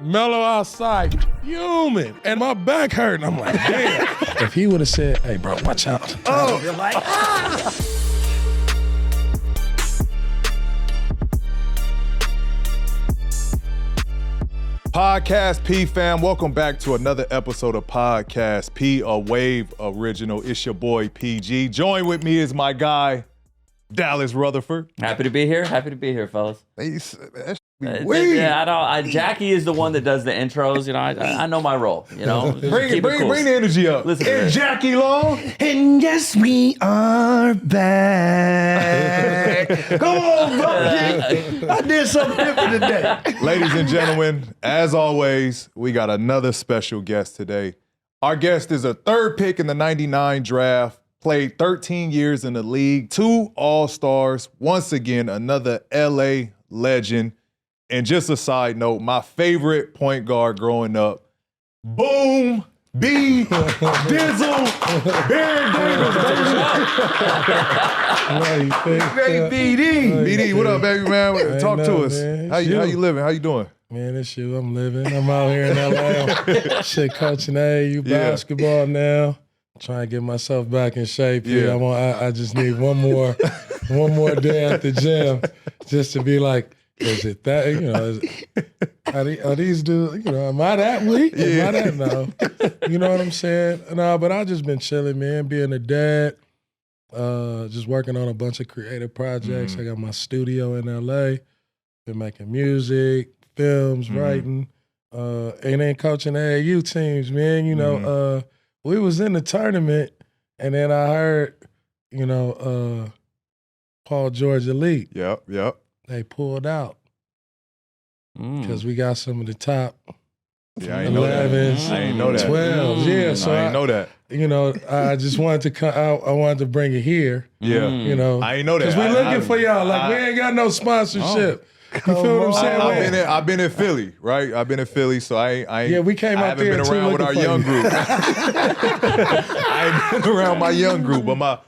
Melo outside, fuming, and my back hurting. I'm like, damn. If he would have said, hey, bro, watch out. Oh, you're like, Podcast P fam, welcome back to another episode of Podcast P, a Wave original. It's your boy PG. Join with me is my guy, Dallas Rutherford. Happy to be here, fellas. Yeah, Jackie is the one that does the intros. You know, I know my role. You know, bring the energy up. Listen, and Jackie Long. And yes, we are back. Come on, bro. I did something different today. Ladies and gentlemen, as always, we got another special guest today. Our guest is a third pick in the 99 draft, played 13 years in the league, 2 All-Stars, once again, another LA legend. And just a side note, my favorite point guard growing up, Boom, B, Dizzle, Baron Davis. Great BD. BD, what up, baby man? Talk to us. Man. How you living? How you doing? Man, this shit I'm living. I'm out here in LA. Shit, coaching AAU basketball now. Trying to get myself back in shape here. I just need one more day at the gym just to be like, is it that, you know, are these dudes, you know, am I that weak? Am I that? No. You know what I'm saying? No, but I just been chilling, man, being a dad, just working on a bunch of creative projects. I got my studio in LA, been making music, films, writing, and then coaching AAU teams, man. You know, we was in the tournament, and then I heard, you know, Paul George Elite. Yep. They pulled out because we got some of the top 11s. I ain't know that. 12s. Yeah, so I ain't know that. You know, I just wanted to come out. I wanted to bring it here. Yeah. You know, I ain't know that. Because we looking for y'all. Like, we ain't got no sponsorship. You feel what I'm saying? I've been in Philly, right? I've been in Philly, so I yeah, we came out there. I haven't been around with our young group. I ain't been around my young group, but my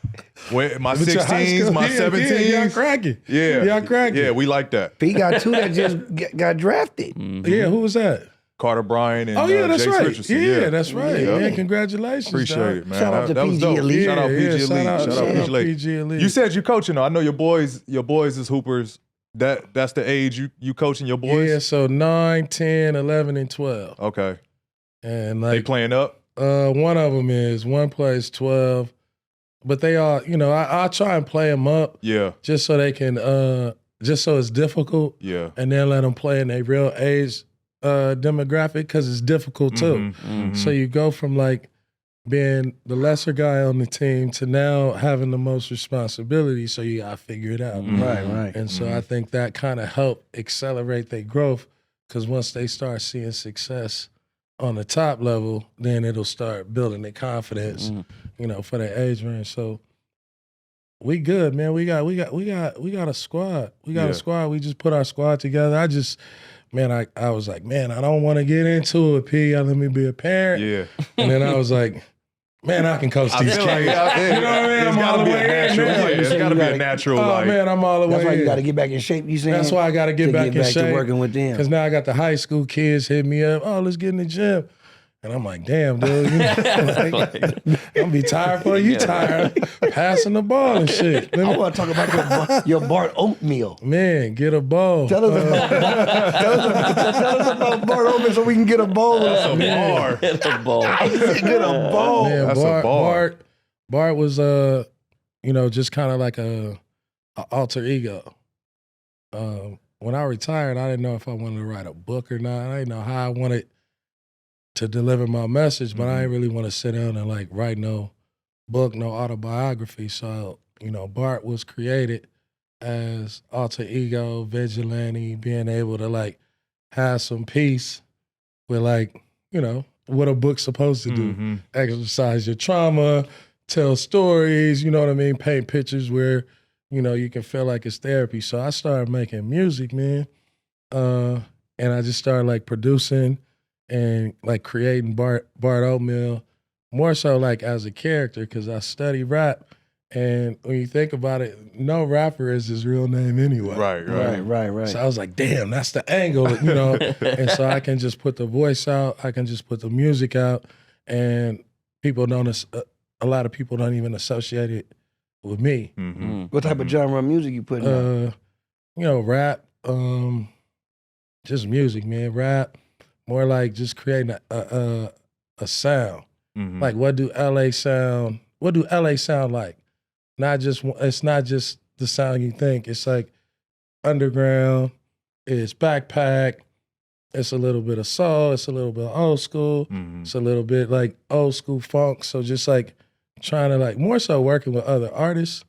16s, my 17s. Y'all cracking. Y'all cracking. Yeah, we like that. He got 2 that just got drafted. Yeah, who was that? Carter Bryan and that's Jace right. Richardson. Yeah, that's right. Yeah. Man, congratulations. Appreciate it, man. Shout out to that was PG dope. Elite. Shout out PG Elite. Shout out PG Elite. You said you coaching though. I know your boys is hoopers. That's the age you coaching your boys? Yeah, so 9, 10, 11, and 12. Okay. And they playing up? One of them one plays 12. But they all, you know, I try and play them up. Yeah. Just so they can, just so it's difficult. Yeah. And then let them play in their real age demographic because it's difficult too. So you go from like being the lesser guy on the team to now having the most responsibility, so you gotta figure it out. Right. And so I think that kind of helped accelerate their growth because once they start seeing success on the top level, then it'll start building their confidence, you know, for their age range. So we good, man. We got a squad. We got a squad. We just put our squad together. I was like, man, I don't want to get into it, P. Let me be a parent. Yeah. And then I was like, man, I can coach these kids. You know what I mean? I'm all the way in. It's got to be a natural. Oh, man, I'm all the way in. That's why you got to get back in shape, you saying? That's why I got to get back in shape. To working with them. Because now I got the high school kids hit me up, oh, let's get in the gym. And I'm like, damn, dude. You know, like, I'm going to be tired for you. Tired passing the ball and shit. I want to talk about your Bart Oatmeal. Man, get a bowl. Tell us about Bart Oatmeal so we can get a bowl. That's a bar. Get a ball. Get a bowl. Man, That's a bar. Bart was, you know, just kind of like a alter ego. When I retired, I didn't know if I wanted to write a book or not. I didn't know how I wanted to deliver my message, but I didn't really want to sit down and like write no book, no autobiography. So, you know, Bart was created as alter ego, vigilante, being able to like have some peace with like, you know, what a book's supposed to do. Exercise your trauma, tell stories, you know what I mean? Paint pictures where, you know, you can feel like it's therapy. So I started making music, man. And I just started like producing and like creating Bart Oatmeal, more so like as a character, because I study rap And when you think about it, no rapper is his real name anyway. Right. So I was like, damn, that's the angle, And so I can just put the voice out, I can just put the music out, and people don't. A lot of people don't even associate it with me. Mm-hmm. What type of genre of music you putting out? Rap, just music, man. Rap, more like just creating a sound. Mm-hmm. Like, what do LA sound? What do LA sound like? It's not just the sound you think. It's like underground. It's backpack. It's a little bit of soul. It's a little bit of old school. Mm-hmm. It's a little bit like old school funk. So just like trying to like more so working with other artists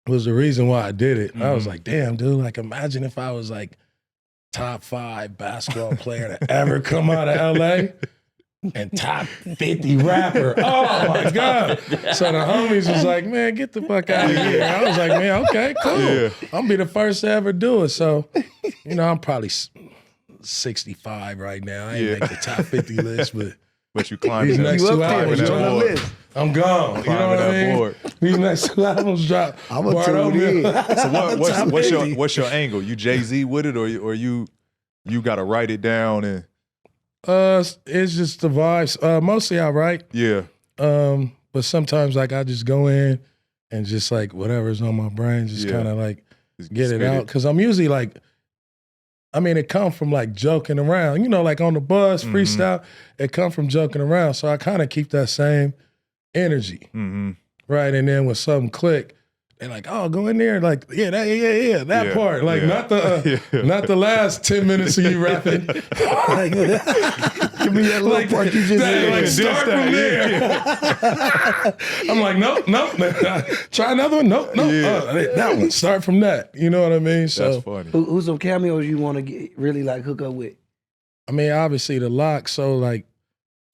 was the reason why I did it. Mm-hmm. I was like, damn, dude, like imagine if I was like top 5 basketball player to ever come out of LA and top 50 rapper. Oh my God. So the homies was like, man, get the fuck out of here. I was like, man, okay, cool. Yeah. I'm gonna be the first to ever do it. So, I'm probably 65 right now. I ain't make the top 50 list, but you climbed these next You 2 up there, albums you on the drop. list. I'm gone. You know what I mean? Board. These next 2 albums drop. I'm a Bart tune Oatmeal. in. So what's your angle? You Jay-Z with it, or you got to write it down and It's just the vibes. Mostly I write. yeah. But sometimes like I just go in and just like whatever's on my brain, just Yeah. kind of like Just get it spit out. Cause I'm usually like, it come from like joking around, like on the bus, Mhm. freestyle, it come from joking around. So I kind of keep that same energy, Mm-hmm. right? And then when something click, they're like, oh, go in there. Like, that part. Like not the last 10 minutes of you rapping. Give me that little part you just said. Like start from there. I'm like, nope. Try another one. Nope. That one. Start from that. You know what I mean? So That's funny. Who's some cameos you want to get really like hook up with? obviously the lock. So like,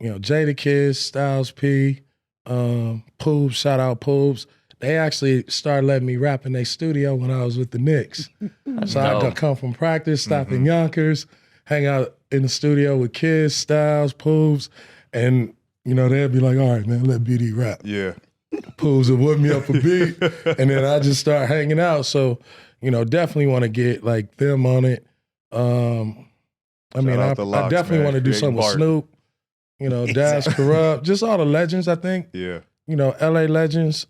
Jada Kids, Styles P, Poobs, shout out Poobs. They actually started letting me rap in their studio when I was with the Knicks. So I could come from practice, stop in Yonkers, hang out in the studio with Kids, Styles, Poobs, and they'd be like, all right, man, let BD rap. Yeah. Poobs would whip me up a beat, and then I just start hanging out. So, definitely want to get like them on it. I definitely want to do something with Snoop, Dash Corrupt, just all the legends, I think. Yeah. LA legends,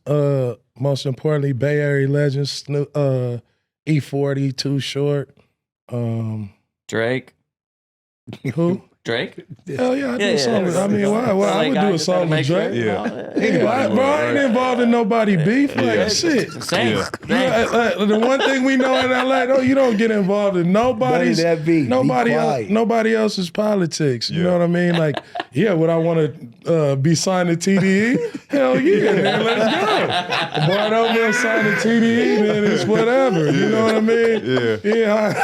most importantly, Bay Area legends, Snoop, E40, Too Short. Drake. Who? Drake? Hell yeah, I do a song with, why? I would do a song with Drake. Yeah. Anybody, bro, I ain't involved in nobody beef. Like, shit. Same. Yeah. The one thing we know in LA, you don't get involved in nobody else's politics. You know what I mean? Like, would I want to be signed to TDE? Hell yeah, man, let's go. Bart Oatmeal signed to TDE, then it's whatever. You know what I mean? Yeah.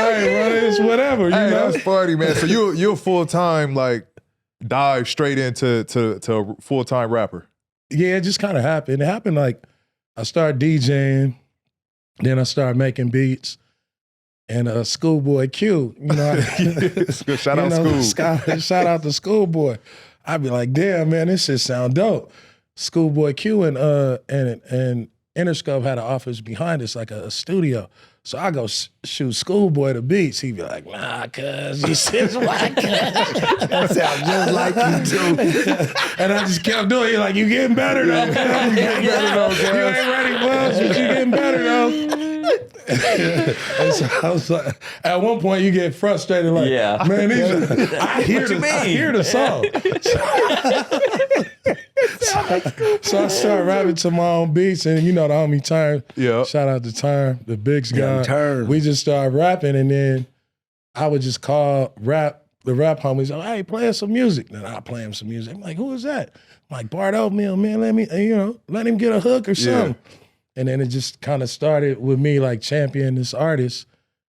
I ain't running. It's whatever. You know? That's funny, man. So you're full-time, like, dive straight into a full-time rapper. Yeah, it just kind of happened. It happened like I started DJing, then I started making beats, and Schoolboy Q, Shout out School. Shout out to Schoolboy. I'd be like, damn, man, this shit sound dope. Schoolboy Q and Interscope had an office behind us, like a studio. So I go shoot Schoolboy the beats. He'd be like, nah, cuz you sits like that sounds just like you too. And I just kept doing it. He's like, you getting better though, cuz. You getting better though, cuz. You ain't ready, cuz, but you getting better though. And so I was like, at one point you get frustrated, like, man, I hear the song. So I started rapping to my own beats, and the homie Turn. Yeah. Shout out to Turn, the Bigs guy. Turn. We just started rapping, and then I would just call the rap homies. Like, hey, play us some music. Then I play him some music. I'm like, who is that? I'm like, Bart Oatmeal, man. Let him get a hook or something. And then it just kind of started with me like championing this artist,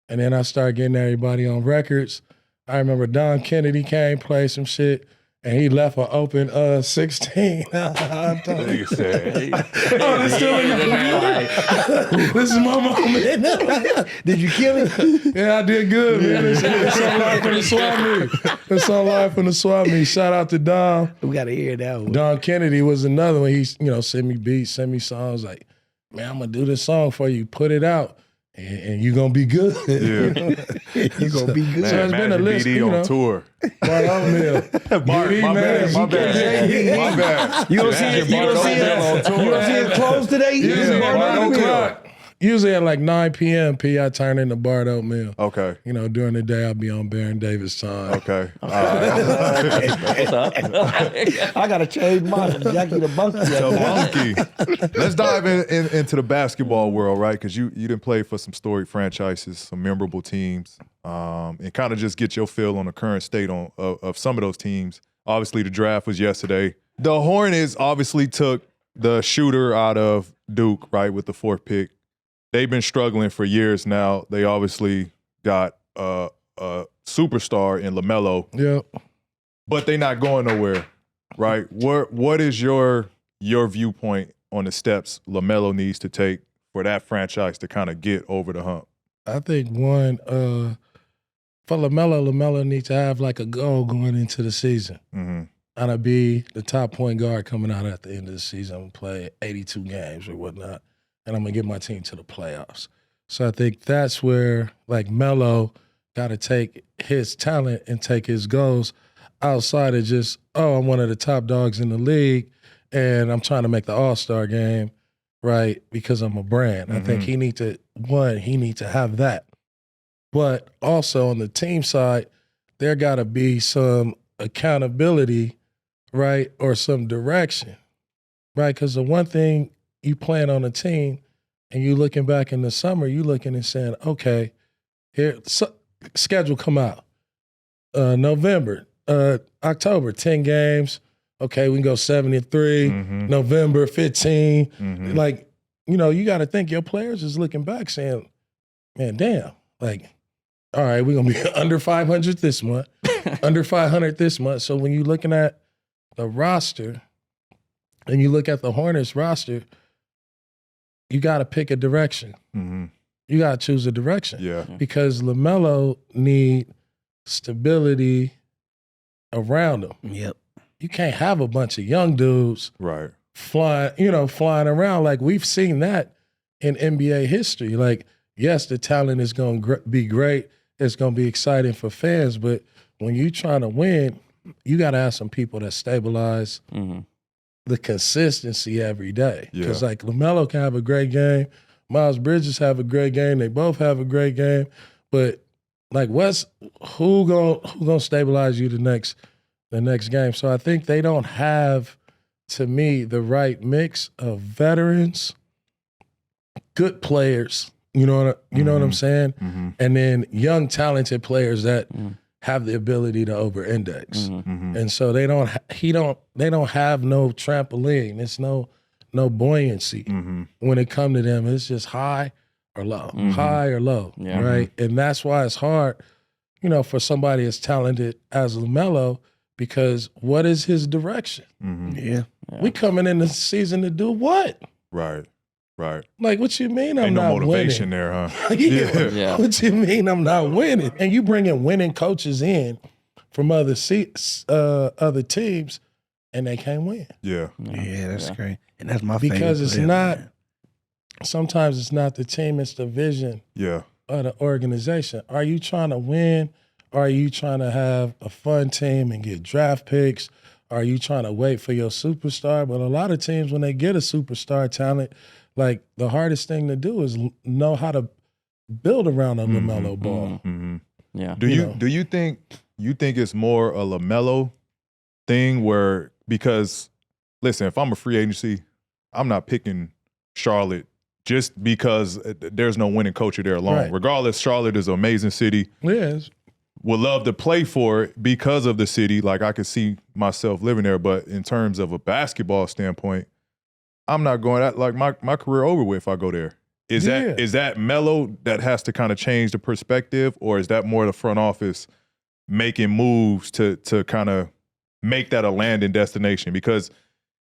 and then I started getting everybody on records. I remember Don Kennedy came, played some shit. and he left an open 16. Nigga said, Oh, this still in the This is my moment. Did you kill him? Yeah, I did good, man. It's on live from the swap meet. It's on live from the swap meet. Shout out to Dom. We got to hear that one. Don Kennedy was another one. He, sent me beats, sent me songs like, man, I'm gonna do this song for you. Put it out, and you're gonna be good. yeah. You gonna be good. So it's been a list, BD on tour. Bart Oatmeal. Bart, BD, my man. bad. You don't see it. You don't see it close today. Usually at Bart 9 Oatmeal. o'clock. Usually at like 9 p.m. I turn into Bart Oatmeal. Okay. During the day I'll be on Baron Davis time. Okay. All right. What's up? I gotta change mine from Jackie to Bunky. The monkey. Let's dive into the basketball world, right? Because you didn't play for some storied franchises, some memorable teams, and kind of just get your feel on the current state of some of those teams. Obviously, the draft was yesterday. The Hornets obviously took the shooter out of Duke, right, with the 4th pick. They've been struggling for years now. They obviously got a superstar in LaMelo. Yep. But they're not going nowhere, right? What is your viewpoint on the steps LaMelo needs to take for that franchise to kind of get over the hump? I think one, for LaMelo needs to have like a goal going into the season. Mm-hmm. I'm gonna be the top point guard coming out at the end of the season. I'm gonna play 82 games or whatnot, and I'm gonna get my team to the playoffs. So I think that's where like Melo got to take his talent and take his goals outside of just, I'm one of the top dogs in the league and I'm trying to make the All-Star game, right? Because I'm a brand. I think he need to have that. But also on the team side, there got to be some accountability, right? Or some direction, right? Because the one thing you playing on a team and you looking back in the summer, you looking and saying, okay, here, schedule come out. November, October, 10 games. Okay, we can go 73. November, 15. Like, you got to think your players is looking back saying, man, damn, like, all right, we're going to be under 500 this month, under 500 this month. So when you're looking at the roster and you look at the Hornets roster, you got to pick a direction. You got to choose a direction. Yeah. Because LaMelo need stability around him. Yep. You can't have a bunch of young dudes Right. flying around. Like we've seen that in NBA history. Like, yes, the talent is going to be great. It's going to be exciting for fans. But when you're trying to win, you got to have some people that stabilize the consistency every day. Because like LaMelo can have a great game. Miles Bridges have a great game. They both have a great game. But like who gonna stabilize you the next game? So I think they don't have, to me, the right mix of veterans, good players, you know what I'm saying? And then young, talented players that have the ability to over-index. And so they don't have no trampoline. It's no buoyancy when it come to them. It's just high or low, high or low, right? And that's why it's hard, for somebody as talented as LaMelo, because what is his direction? Yeah. We coming in the season to do what? Right. Like, what you mean I'm Ain't not no motivation winning? there, huh? Yeah. What you mean I'm not winning? And you bringing winning coaches in from other teams, and they can't win. Yeah. Yeah, that's great. And that's my favorite. Because it's player, not, man. sometimes it's not the team, it's the vision Yeah. of the organization. Are you trying to win? Are you trying to have a fun team and get draft picks? Are you trying to wait for your superstar? But a lot of teams, when they get a superstar talent, like the hardest thing to do is know how to build around a LaMelo Ball. Yeah. Do you think it's more a LaMelo thing where, because listen, if I'm a free agency, I'm not picking Charlotte just because there's no winning culture there alone. Right. Regardless, Charlotte is an amazing city. Yes. Would love to play for it because of the city. Like I could see myself living there, but in terms of a basketball standpoint, I'm not going that, like my career over with if I go there. Is that Melo that has to kind of change the perspective, or is that more the front office making moves to kind of make that a landing destination? Because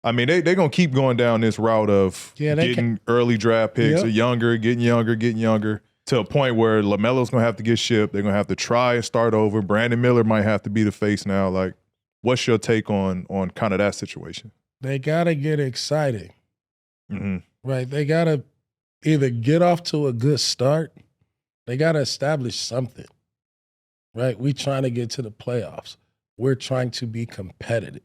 I mean, they're going to keep going down this route of getting early draft picks, getting younger, to a point where LaMelo's going to have to get shipped. They're going to have to try and start over. Brandon Miller might have to be the face now. Like, what's your take on kind of that situation? They got to get excited. Mm-hmm. Right? They got to either get off to a good start. They got to establish something. Right? We trying to get to the playoffs. We're trying to be competitive.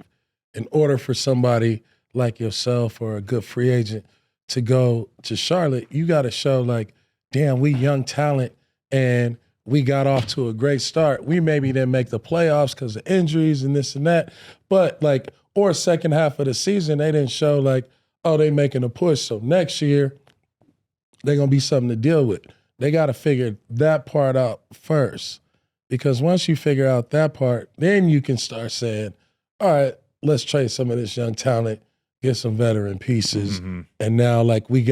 In order for somebody like yourself or a good free agent to go to Charlotte, you got to show like, damn, we young talent and we got off to a great start. We maybe didn't make the playoffs because of injuries and this and that, but like, or second half of the season, they didn't show like, oh, they making a push. So next year, they're going to be something to deal with. They got to figure that part out first, because once you figure out that part, then you can start saying, all right, let's trade some of this young talent, get some veteran pieces, and now like we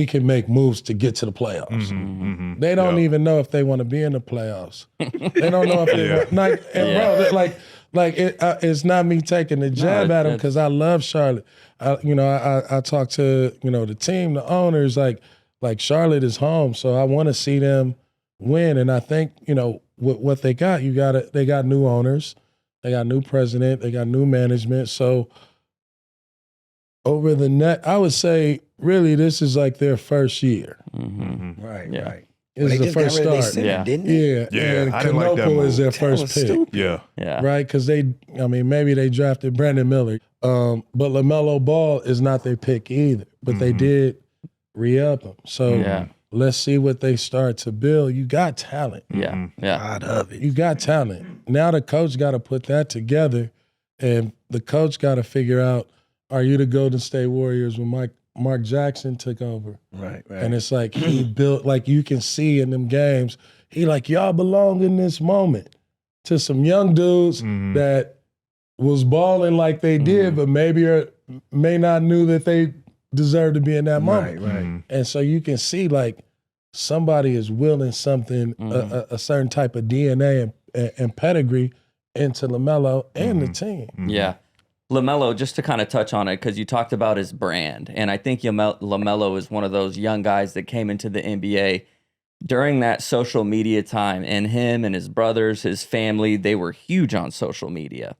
can make moves to get to the playoffs. They don't even know if they want to be in the playoffs. They don't know if they want, bro, it's not me taking the jab at them because I love Charlotte. I talk to the team, the owners, like Charlotte is home, so I want to see them win. And I think what they got, they got new owners, they got new president, they got new management. So over the net, I would say really this is like their first year. Right. It's the first start. Didn't they? And I didn't like that Canopo move. is their That first was pick. stupid. Yeah. Right? Because maybe they drafted Brandon Miller. But LaMelo Ball is not their pick either. But they did re-up him. So let's see what they start to build. You got talent. Yeah. God of it. You got talent. Now the coach got to put that together, and the coach got to figure out, are you the Golden State Warriors when Mark Jackson took over? Right. And it's like he built, like you can see in them games, he like, y'all belong in this moment to some young dudes that was balling like they did, but maybe may not knew that they deserved to be in that moment. Right. And so you can see like somebody is willing something, a certain type of DNA and pedigree into LaMelo and the team. Yeah. LaMelo, just to kind of touch on it, because you talked about his brand, and I think LaMelo is one of those young guys that came into the NBA during that social media time, and him and his brothers, his family, they were huge on social media.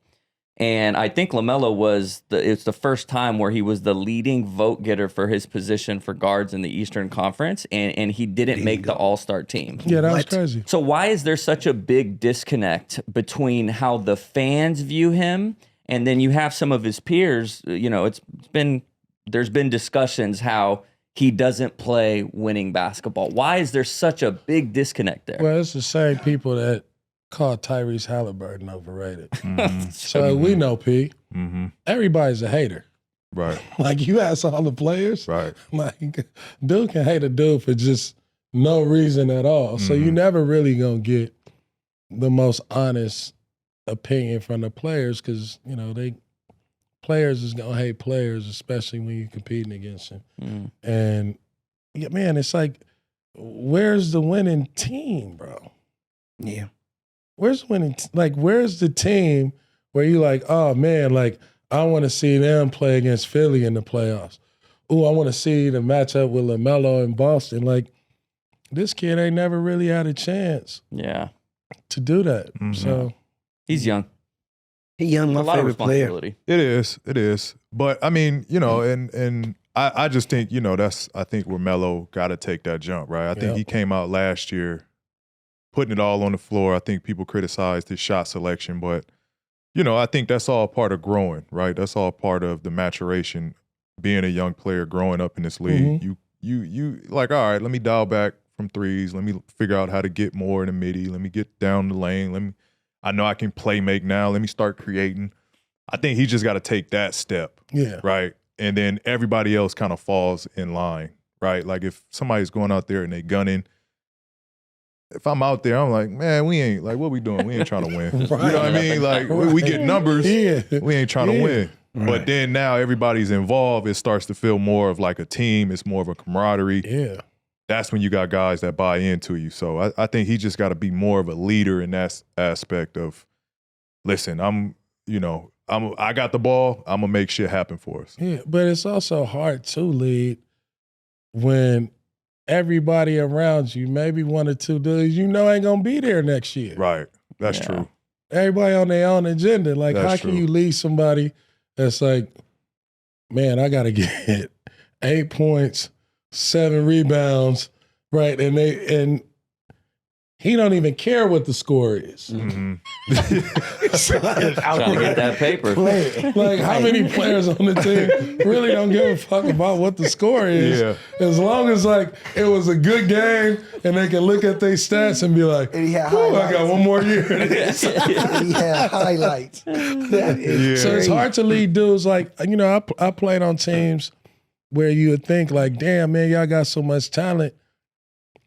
And I think LaMelo it's the first time where he was the leading vote getter for his position for guards in the Eastern Conference, and he didn't make the All-Star team. Yeah, that was crazy. So why is there such a big disconnect between how the fans view him, and then you have some of his peers? There's been discussions how he doesn't play winning basketball. Why is there such a big disconnect there? Well, it's the same people that call Tyrese Halliburton overrated. So we know, P. Everybody's a hater. Right. Like you ask all the players, Right. like dude can hate a dude for just no reason at all. So you never really gonna get the most honest opinion from the players, because players is gonna hate players, especially when you're competing against them. And yeah, man, it's like, where's the winning team, bro? Yeah. Where's winning? Where's the team where you like, oh man, like I want to see them play against Philly in the playoffs. Ooh, I want to see the matchup with LaMelo in Boston. Like this kid ain't never really had a chance. Yeah. To do that. So He's young. He young, my A lot of favorite player. responsibility. It is. But I mean, and I just think, I think where Melo got to take that jump, right? I think he came out last year putting it all on the floor. I think people criticized his shot selection, but I think that's all part of growing, right? That's all part of the maturation, being a young player growing up in this league. You like, all right, let me dial back from threes. Let me figure out how to get more in the midi. Let me get down the lane. I know I can play make now. Let me start creating. I think he just got to take that step. yeah. Right. And then everybody else kind of falls in line, right? Like if somebody's going out there and they gunning, if I'm out there, I'm like, man, we ain't, like, what we doing? We ain't trying to win. You know what I mean? Like, we get numbers. We ain't trying to win. Right. But then now everybody's involved. It starts to feel more of like a team. It's more of a camaraderie. Yeah. That's when you got guys that buy into you. So I think he just got to be more of a leader in that aspect of, listen, I'm I got the ball. I'm gonna make shit happen for us. Yeah, but it's also hard to lead when everybody around you, maybe one or two dudes, ain't gonna be there next year. Right. That's true. Everybody on their own agenda. Like, That's how true. can you lead somebody that's like, man, I gotta get 8 points, 7 rebounds, right? And he don't even care what the score is. Mm-hmm. Trying to get that paper. Like, how many players on the team really don't give a fuck about what the score is? Yeah. As long as, like, it was a good game and they can look at their stats and be like, And he had "Ooh, I highlights. got one more year." And he had highlights. That is So it's crazy. hard to lead dudes. Like, I played on teams where you would think, like, damn, man, y'all got so much talent.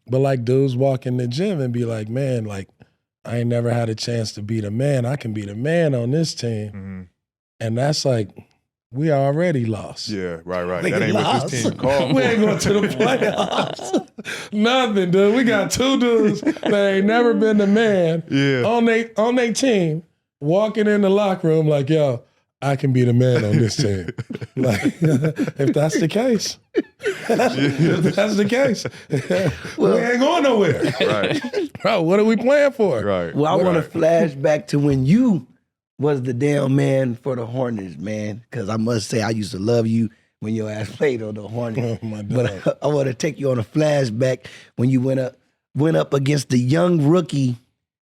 But, like, dudes walk in the gym and be like, man, like, I ain't never had a chance to be the man. I can be the man on this team. Mm-hmm. And that's like, we already lost. Yeah, right. We That ain't what lost. this team called. We ain't going to the playoffs. Nothing, dude. We got 2 dudes that ain't never been the man on they team walking in the locker room like, yo, I can be the man on this team. Like, if that's the case. If that's the case. We ain't going nowhere. Right. Bro, what are we playing for? Right. Well, I want to flash back to when you was the damn man for the Hornets, man. Because I must say, I used to love you when your ass played on the Hornets. Oh, my dog. But I want to take you on a flashback when you went up against the young rookie,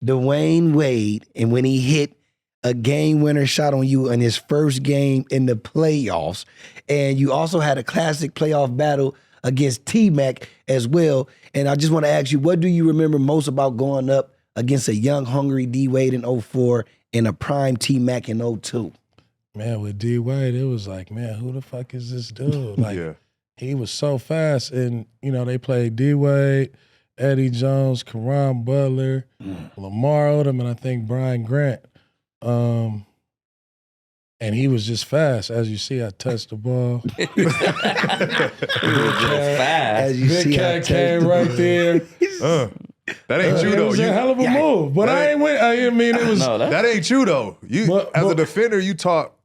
Dwyane Wade, and when he hit a game-winner shot on you in his first game in the playoffs. And you also had a classic playoff battle against T-Mac as well. And I just want to ask you, what do you remember most about going up against a young, hungry D-Wade in 04 and a prime T-Mac in 02? Man, with D-Wade, it was like, man, who the fuck is this dude? Like, he was so fast. And, they played D-Wade, Eddie Jones, Karan Butler, Lamar Odom, and I think Brian Grant. And he was just fast. As you see, I touched the ball. Fast. As you Big see, I cat touched came the right ball. there. That ain't you It though. was a hell of a move. But I ain't win. I mean, it was. No, That ain't you though. But- as a defender, you talk.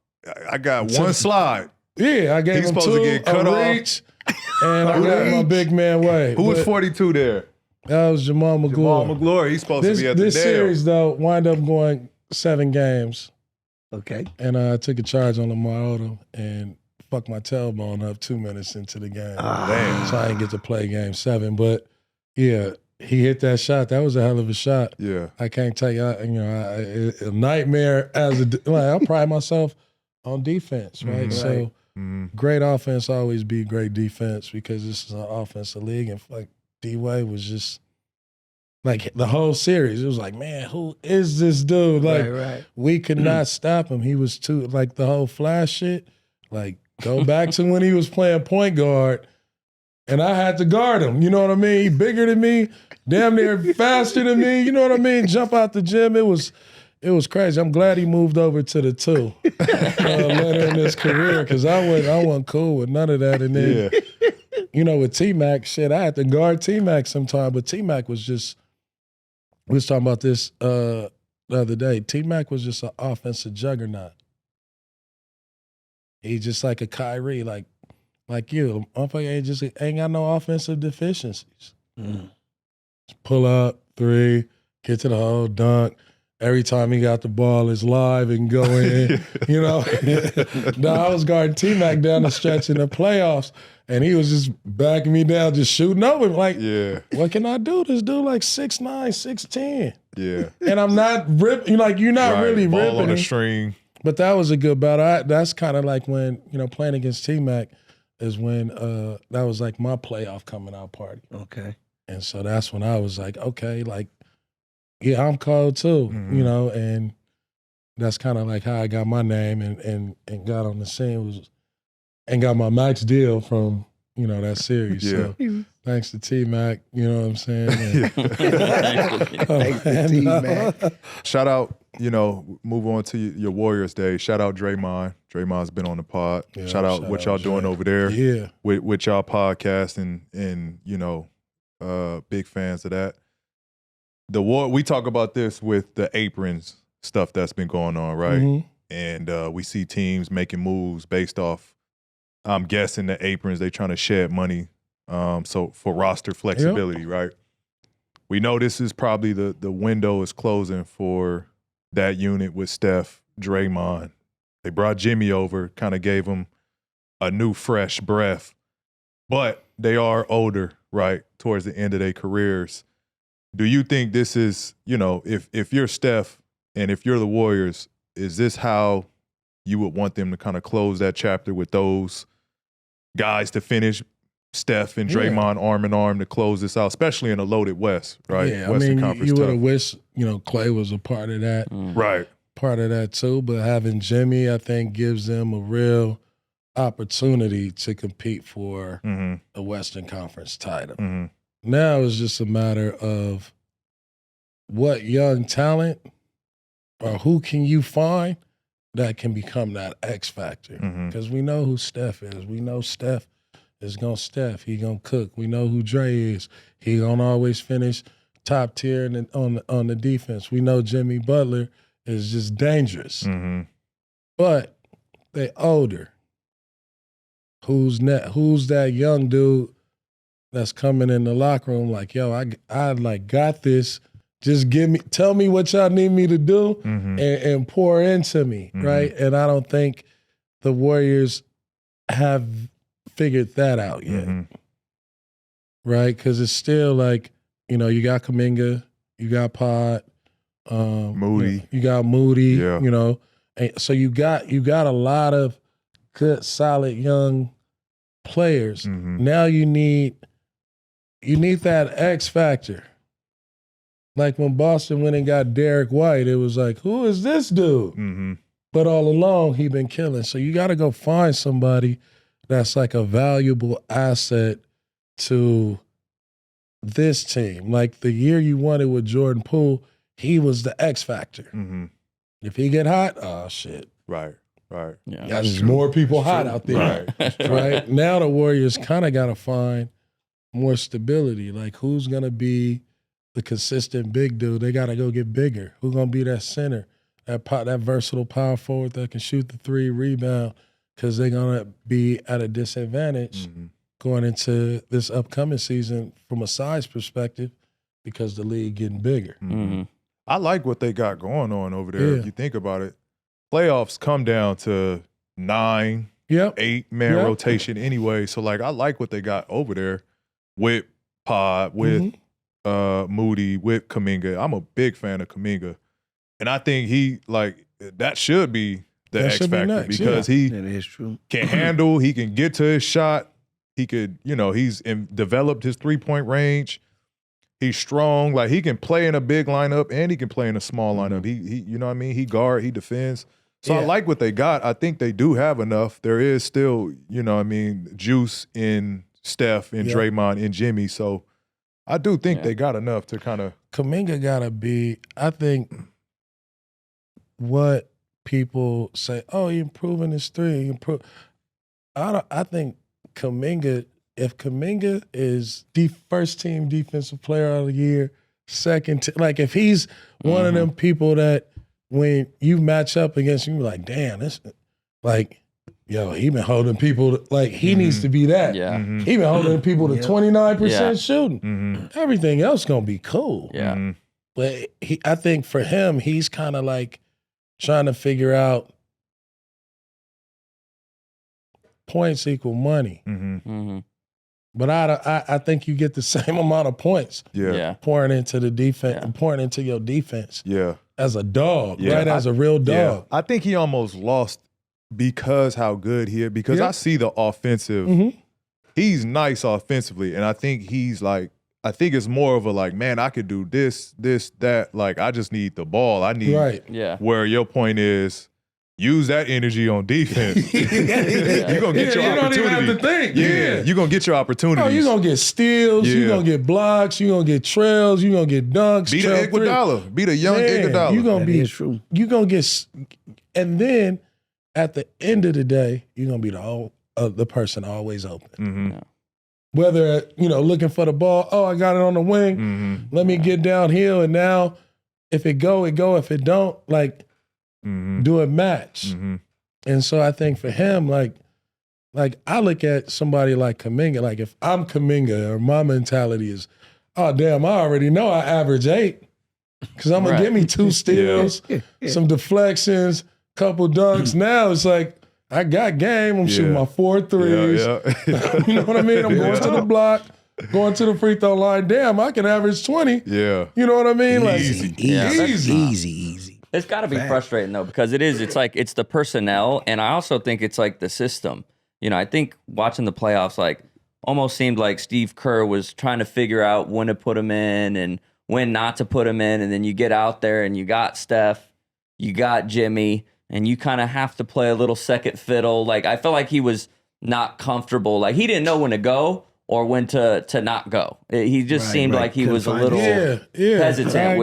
I got one slide. Yeah, I gave He's him supposed 2, to get cut a off. reach, and I got my big man Wade. Who was But 42 there? That was Jamal McGlory. Jamal McGlory. He's supposed to be at the This Dale. series, though, wind up going 7 games. Okay. And I took a charge on Lamar Odom and fucked my tailbone up 2 minutes into the game. Damn. So I didn't get to play game 7. But, yeah, he hit that shot. That was a hell of a shot. Yeah. I can't tell you, a nightmare as I pride myself on defense, right? So great offense always beat great defense because this is an offensive league. And like D-Wade was just like the whole series. It was like, man, who is this dude? Like we could not stop him. He was too like the whole flash shit. Like go back to when he was playing point guard. And I had to guard him. You know what I mean? He bigger than me, damn near faster than me. You know what I mean? Jump out the gym. It was crazy. I'm glad he moved over to the 2 later in his career because I wasn't cool with none of that. And then, with T-Mac, shit, I had to guard T-Mac sometime. But T-Mac was just, we was talking about this the other day. T-Mac was just an offensive juggernaut. He just like a Kyrie, like you. Motherfucker ain't got no offensive deficiencies. Just pull up, 3, get to the hole, dunk. Every time he got the ball, it's live and go in. No, I was guarding T-Mac down the stretch in the playoffs, and he was just backing me down, just shooting over. Like, what can I do? This dude like 6'9", 6'10". Yeah. And I'm not ripping. Like, you're not really ball ripping on a him. string. But that was a good battle. That's kind of like when, playing against T-Mac is when that was like my playoff coming out party. Okay. And so that's when I was like, okay, like, yeah, I'm cold too, and that's kind of like how I got my name and got on the scene and got my max deal from, that series. Yeah. So thanks to T-Mac, you know what I'm saying? Thanks to T-Mac. Shout out, move on to your Warriors Day. Shout out Draymond. Draymond's been on the pod. Yeah, shout out what y'all doing over there. Yeah. With y'all podcast and big fans of that. The war, we talk about this with the aprons stuff that's been going on, right? and we see teams making moves based off, I'm guessing, the aprons. They trying to shed money, so for roster flexibility, right? We know this is probably the window is closing for that unit with Steph, Draymond. They brought Jimmy over, kind of gave him a new, fresh breath, but they are older, right, towards the end of their careers. Do you think this is, if you're Steph and if you're the Warriors, is this how you would want them to kind of close that chapter with those guys to finish, Steph and Draymond arm in arm to close this out, especially in a loaded West, right? Yeah, Western I mean, Conference you would tough. have wished, Clay was a part of that. Right. Part of that too, but having Jimmy, I think, gives them a real opportunity to compete for a Western Conference title. Now it's just a matter of what young talent or who can you find that can become that X factor. Because we know who Steph is. We know Steph is going to Steph. He going to cook. We know who Dre is. He going to always finish top tier on the defense. We know Jimmy Butler is just dangerous. But they older. Who's that young dude that's coming in the locker room like, yo, I like got this. Just tell me what y'all need me to do and pour into me, right? And I don't think the Warriors have figured that out yet, right? Because it's still like, you got Kuminga, you got Pod, Moody. you got Moody, and so you got a lot of good, solid young players. Now you need that X factor. Like when Boston went and got Derek White, it was like, who is this dude? But all along, he been killing. So you got to go find somebody that's like a valuable asset to this team. Like the year you won it with Jordan Poole, he was the X factor. If he get hot, oh, shit. Right. Yeah. There's more people hot out there. Right? Now the Warriors kind of got to find more stability. Like who's going to be the consistent big dude? They got to go get bigger. Who's going to be that center, that versatile power forward that can shoot the three, rebound, because they're going to be at a disadvantage going into this upcoming season from a size perspective because the league getting bigger. I like what they got going on over there. If you think about it, playoffs come down to 9, 8-man rotation anyway. So, like, I like what they got over there with Pod, with Moody, with Kuminga. I'm a big fan of Kuminga. And I think that should be the X factor because he That is true. can handle, he can get to his shot. He could, he's developed his three-point range. He's strong. Like, he can play in a big lineup and he can play in a small lineup. He you know what I mean? He guard, he defends. So I like what they got. I think they do have enough. There is still, juice in Steph and Draymond and Jimmy. So I do think they got enough to kind of. Kuminga got to be, I think, what people say, oh, he improving his three. I think Kuminga, if Kuminga is the first team defensive player of the year, like if he's one of them people that when you match up against him, you're like, damn, this, like, yo, he been holding people, like he needs to be that. Yeah. He been holding people to 29% shooting. Everything else gonna be cool. Yeah. But I think for him, he's kind of like trying to figure out points equal money. But I think you get the same amount of points pouring into the defense and pouring into your defense as a dog, right? As a real dog. I think he almost lost because how good he is. Because I see the offensive. He's nice offensively, and I think he's like, I think it's more of a like, man, I could do this, that. Like, I just need the ball. I need where your point is, use that energy on defense. You're going to get your opportunity. You don't even have to think. You're going to get your opportunities. Oh, you're going to get steals. You're going to get blocks. You're going to get trails. You're going to get dunks. Be the Iguodala. Be the young Iguodala. You're going to be true. You're going to get, and then at the end of the day, you're going to be the person always open. Whether, looking for the ball, oh, I got it on the wing. Let me get downhill. And now if it go, it go. If it don't, like, do it match? And so I think for him, like I look at somebody like Kuminga, like if I'm Kuminga, or my mentality is, oh damn, I already know I average 8. Because I'm going to give me 2 steals, some deflections, couple dunks. Now it's like, I got game. I'm shooting my 4 threes. You know what I mean? I'm going to the block, going to the free throw line. Damn, I can average 20. Yeah. You know what I mean? Easy. It's got to be frustrating, though, because it's the personnel, and I also think it's like the system. You know, I think watching the playoffs, like, almost seemed like Steve Kerr was trying to figure out when to put him in and when not to put him in, and then you get out there and you got Steph, you got Jimmy, and you kind of have to play a little second fiddle. Like, I felt like he was not comfortable. Like, he didn't know when to go or when to not go. He just seemed like he was a little hesitant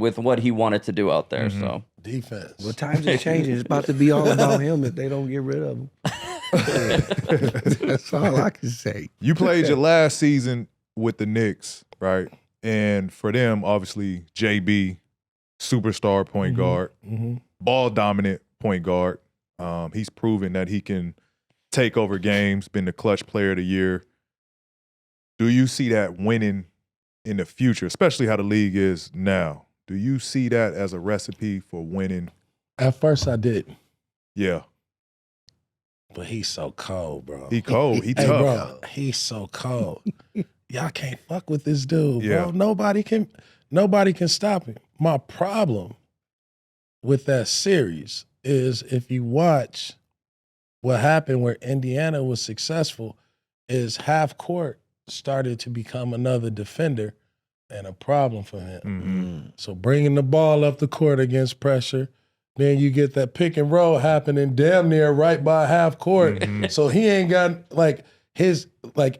with what he wanted to do out there. So defense. Well, times are changing. It's about to be all about him if they don't get rid of him. That's all I can say. You played your last season with the Knicks, right? And for them, obviously, JB, superstar point guard, ball dominant point guard. He's proven that he can take over games, been the clutch player of the year. Do you see that winning in the future, especially how the league is now? Do you see that as a recipe for winning? At first I did. Yeah. But he's so cold, bro. He cold. He tough. Bro, he's so cold. Y'all can't fuck with this dude, bro. Nobody can stop him. My problem with that series is if you watch what happened where Indiana was successful is half court started to become another defender and a problem for him. So bringing the ball up the court against pressure, then you get that pick and roll happening damn near right by half court. So he ain't got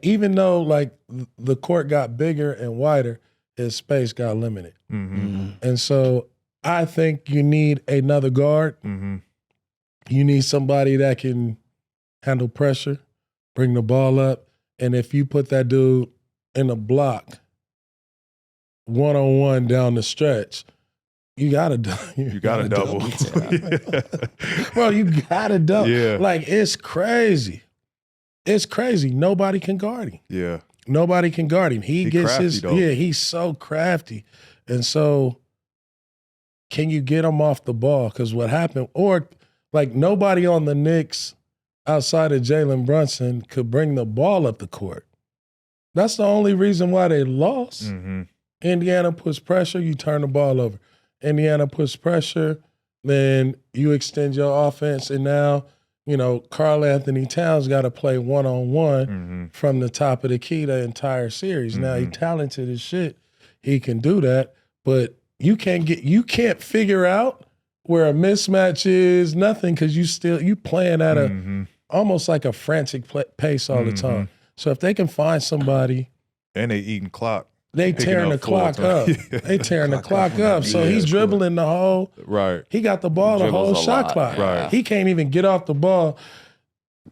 even though like the court got bigger and wider, his space got limited. And so I think you need another guard. You need somebody that can handle pressure, bring the ball up. And if you put that dude in a block, one-on-one down the stretch, you gotta double. Bro, you gotta double. Yeah. Like, it's crazy. It's crazy. Nobody can guard him. Yeah. Nobody can guard him. He gets crafty, his, though. he's so crafty. And so, can you get him off the ball? Because what happened, or like nobody on the Knicks outside of Jalen Brunson could bring the ball up the court. That's the only reason why they lost. Indiana puts pressure, you turn the ball over. Indiana puts pressure, then you extend your offense, and now, you know, Karl Anthony Towns got to play one-on-one from the top of the key the entire series. Now, he's talented as shit. He can do that, but you can't figure out where a mismatch is, nothing, because you playing at a almost like a frantic pace all the time. So if they can find somebody, and they eating clock. they tearing the clock up. They tearing the clock up. So he's dribbling the whole. Right. He got the ball the whole Dribbles a shot lot. clock. Right. He can't even get off the ball,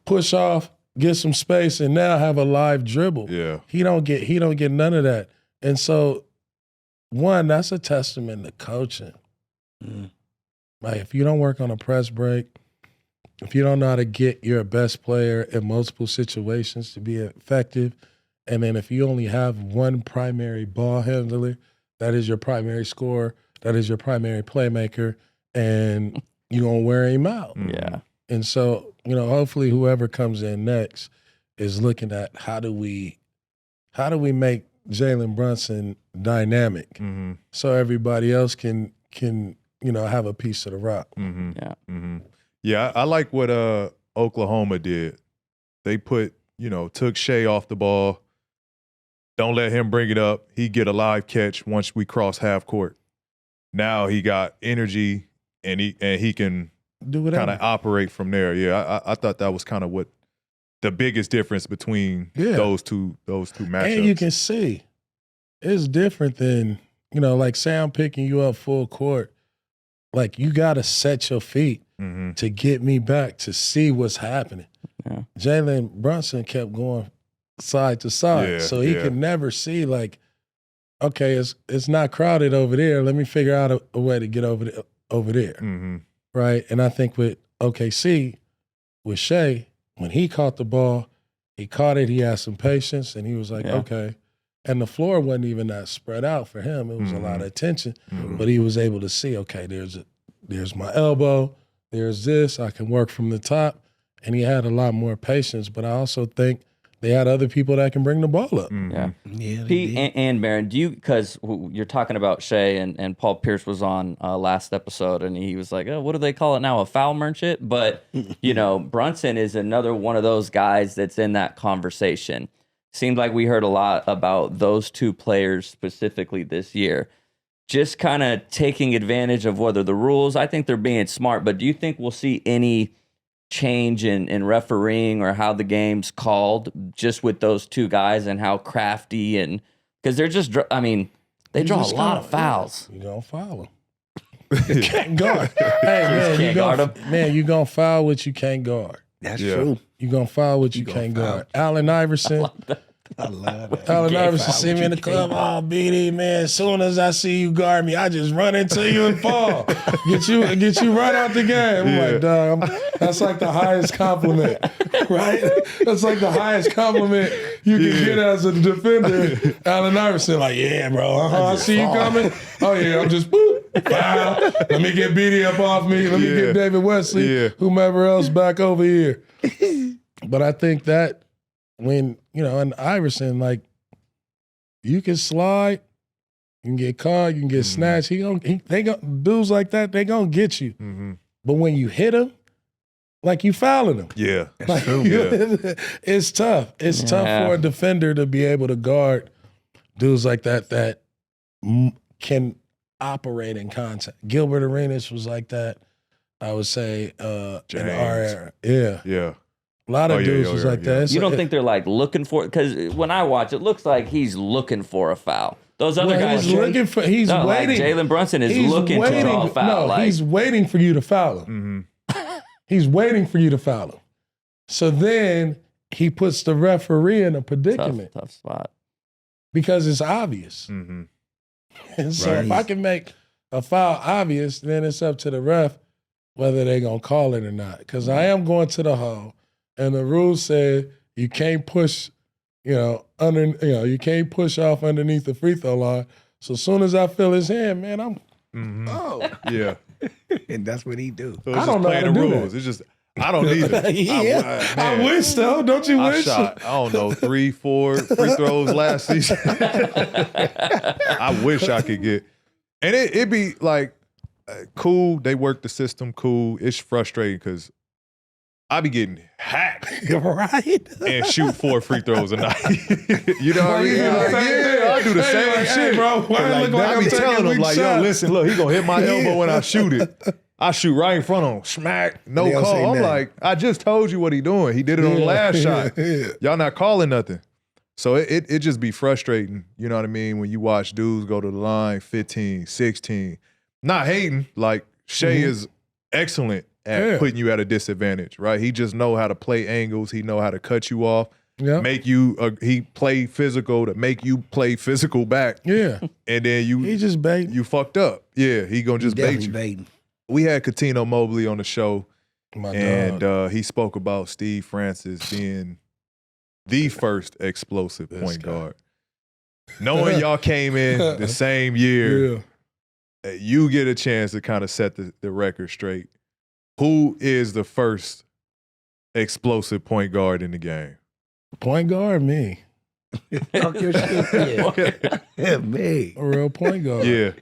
push off, get some space, and now have a live dribble. Yeah. He don't get none of that. And so, one, that's a testament to coaching. Like, if you don't work on a press break, if you don't know how to get your best player in multiple situations to be effective, and then if you only have one primary ball handler, that is your primary scorer, that is your primary playmaker, and you're going to wear him out. Yeah. And so, you know, hopefully whoever comes in next is looking at how do we make Jalen Brunson dynamic so everybody else can you know, have a piece of the rock. Yeah. Yeah, I like what Oklahoma did. They took Shea off the ball. Don't let him bring it up. He get a live catch once we cross half court. Now he got energy and he can Do whatever. kind of operate from there. Yeah, I thought that was kind of what the biggest difference between those two matchups. And you can see it's different than, you know, like say I'm picking you up full court. Like, you got to set your feet to get me back to see what's happening. Yeah. Jalen Brunson kept going side to side. So he could never see, like, okay, it's not crowded over there. Let me figure out a way to get over there. right? And I think with OKC, with Shea, when he caught the ball, he caught it, he had some patience, and he was like, okay. And the floor wasn't even that spread out for him. It was a lot of attention, but he was able to see, okay, there's my elbow, there's this, I can work from the top. And he had a lot more patience, but I also think they had other people that can bring the ball up. Yeah. Yeah, Pete and Baron, because you're talking about Shea and Paul Pierce was on last episode and he was like, oh, what do they call it now? A foul merchant? But, Brunson is another one of those guys that's in that conversation. Seemed like we heard a lot about those two players specifically this year. Just kind of taking advantage of whether the rules, I think they're being smart, but do you think we'll see any change in refereeing or how the game's called just with those two guys and how crafty and because they're just, they draw a lot of fouls. You gonna foul them. You can't guard. Hey, man, you gonna foul what you can't guard. That's true. You gonna foul what you can't guard. Allen Iverson. I love that. Allen Iverson see me in the club. Oh, BD, man, as soon as I see you guard me, I just run into you and fall. Get you right out the game. I'm like, dog, that's like the highest compliment, right? That's like the highest compliment you can get as a defender. Allen Iverson, like, yeah, bro, I see you coming. Oh, yeah, I'm just, boop, foul. Let me get BD up off me. Let me get David Wesley, whomever else back over here. But I think that when, and Iverson, like, you can slide, you can get caught, you can get snatched. Dudes like that, they gonna get you. But when you hit them, like, you fouling them. Yeah. Like, it's tough. It's tough for a defender to be able to guard dudes like that can operate in contact. Gilbert Arenas was like that, I would say, in our era. Yeah. A lot of dudes was like that. You don't think they're like looking for it? Because when I watch, it looks like he's looking for a foul. Those other guys, he's waiting. Like Jalen Brunson is looking to draw a foul. No, he's waiting for you to foul him. He's waiting for you to foul him. So then he puts the referee in a predicament. Tough spot. Because it's obvious. And so if I can make a foul obvious, then it's up to the ref whether they're going to call it or not. Because I am going to the hole. And the rules say you can't push, you can't push off underneath the free throw line. So as soon as I feel his hand, man, I'm, Yeah. And that's what he do. So I don't know how to do rules. It's just, I don't either. I wish, though. Don't you wish? I don't know, 3, 4 free throws last season. I wish I could get. And it'd be like, cool, they work the system, cool. It's frustrating because I be getting hacked, right? And shoot 4 free throws a night. You know what I mean? I do the same shit, bro. I be telling them, like, yo, listen, look, he gonna hit my elbow when I shoot it. I shoot right in front of him, smack, no call. I'm like, I just told you what he doing. He did it on the last shot. Y'all not calling nothing. So it just be frustrating, you know what I mean, when you watch dudes go to the line 15, 16. Not hating, like Shea is excellent at putting you at a disadvantage, right? He just know how to play angles. He know how to cut you off, make you. He play physical to make you play physical back. Yeah, and then he just bait. You fucked up. Yeah, he gonna just bait you. Baiting. We had Coutinho Mobley on the show, and he spoke about Steve Francis being the first explosive point guard. Knowing y'all came in the same year, you get a chance to kind of set the record straight. Who is the first explosive point guard in the game? Point guard, me. Talk your shit. Yeah, me. A real point guard. Yeah.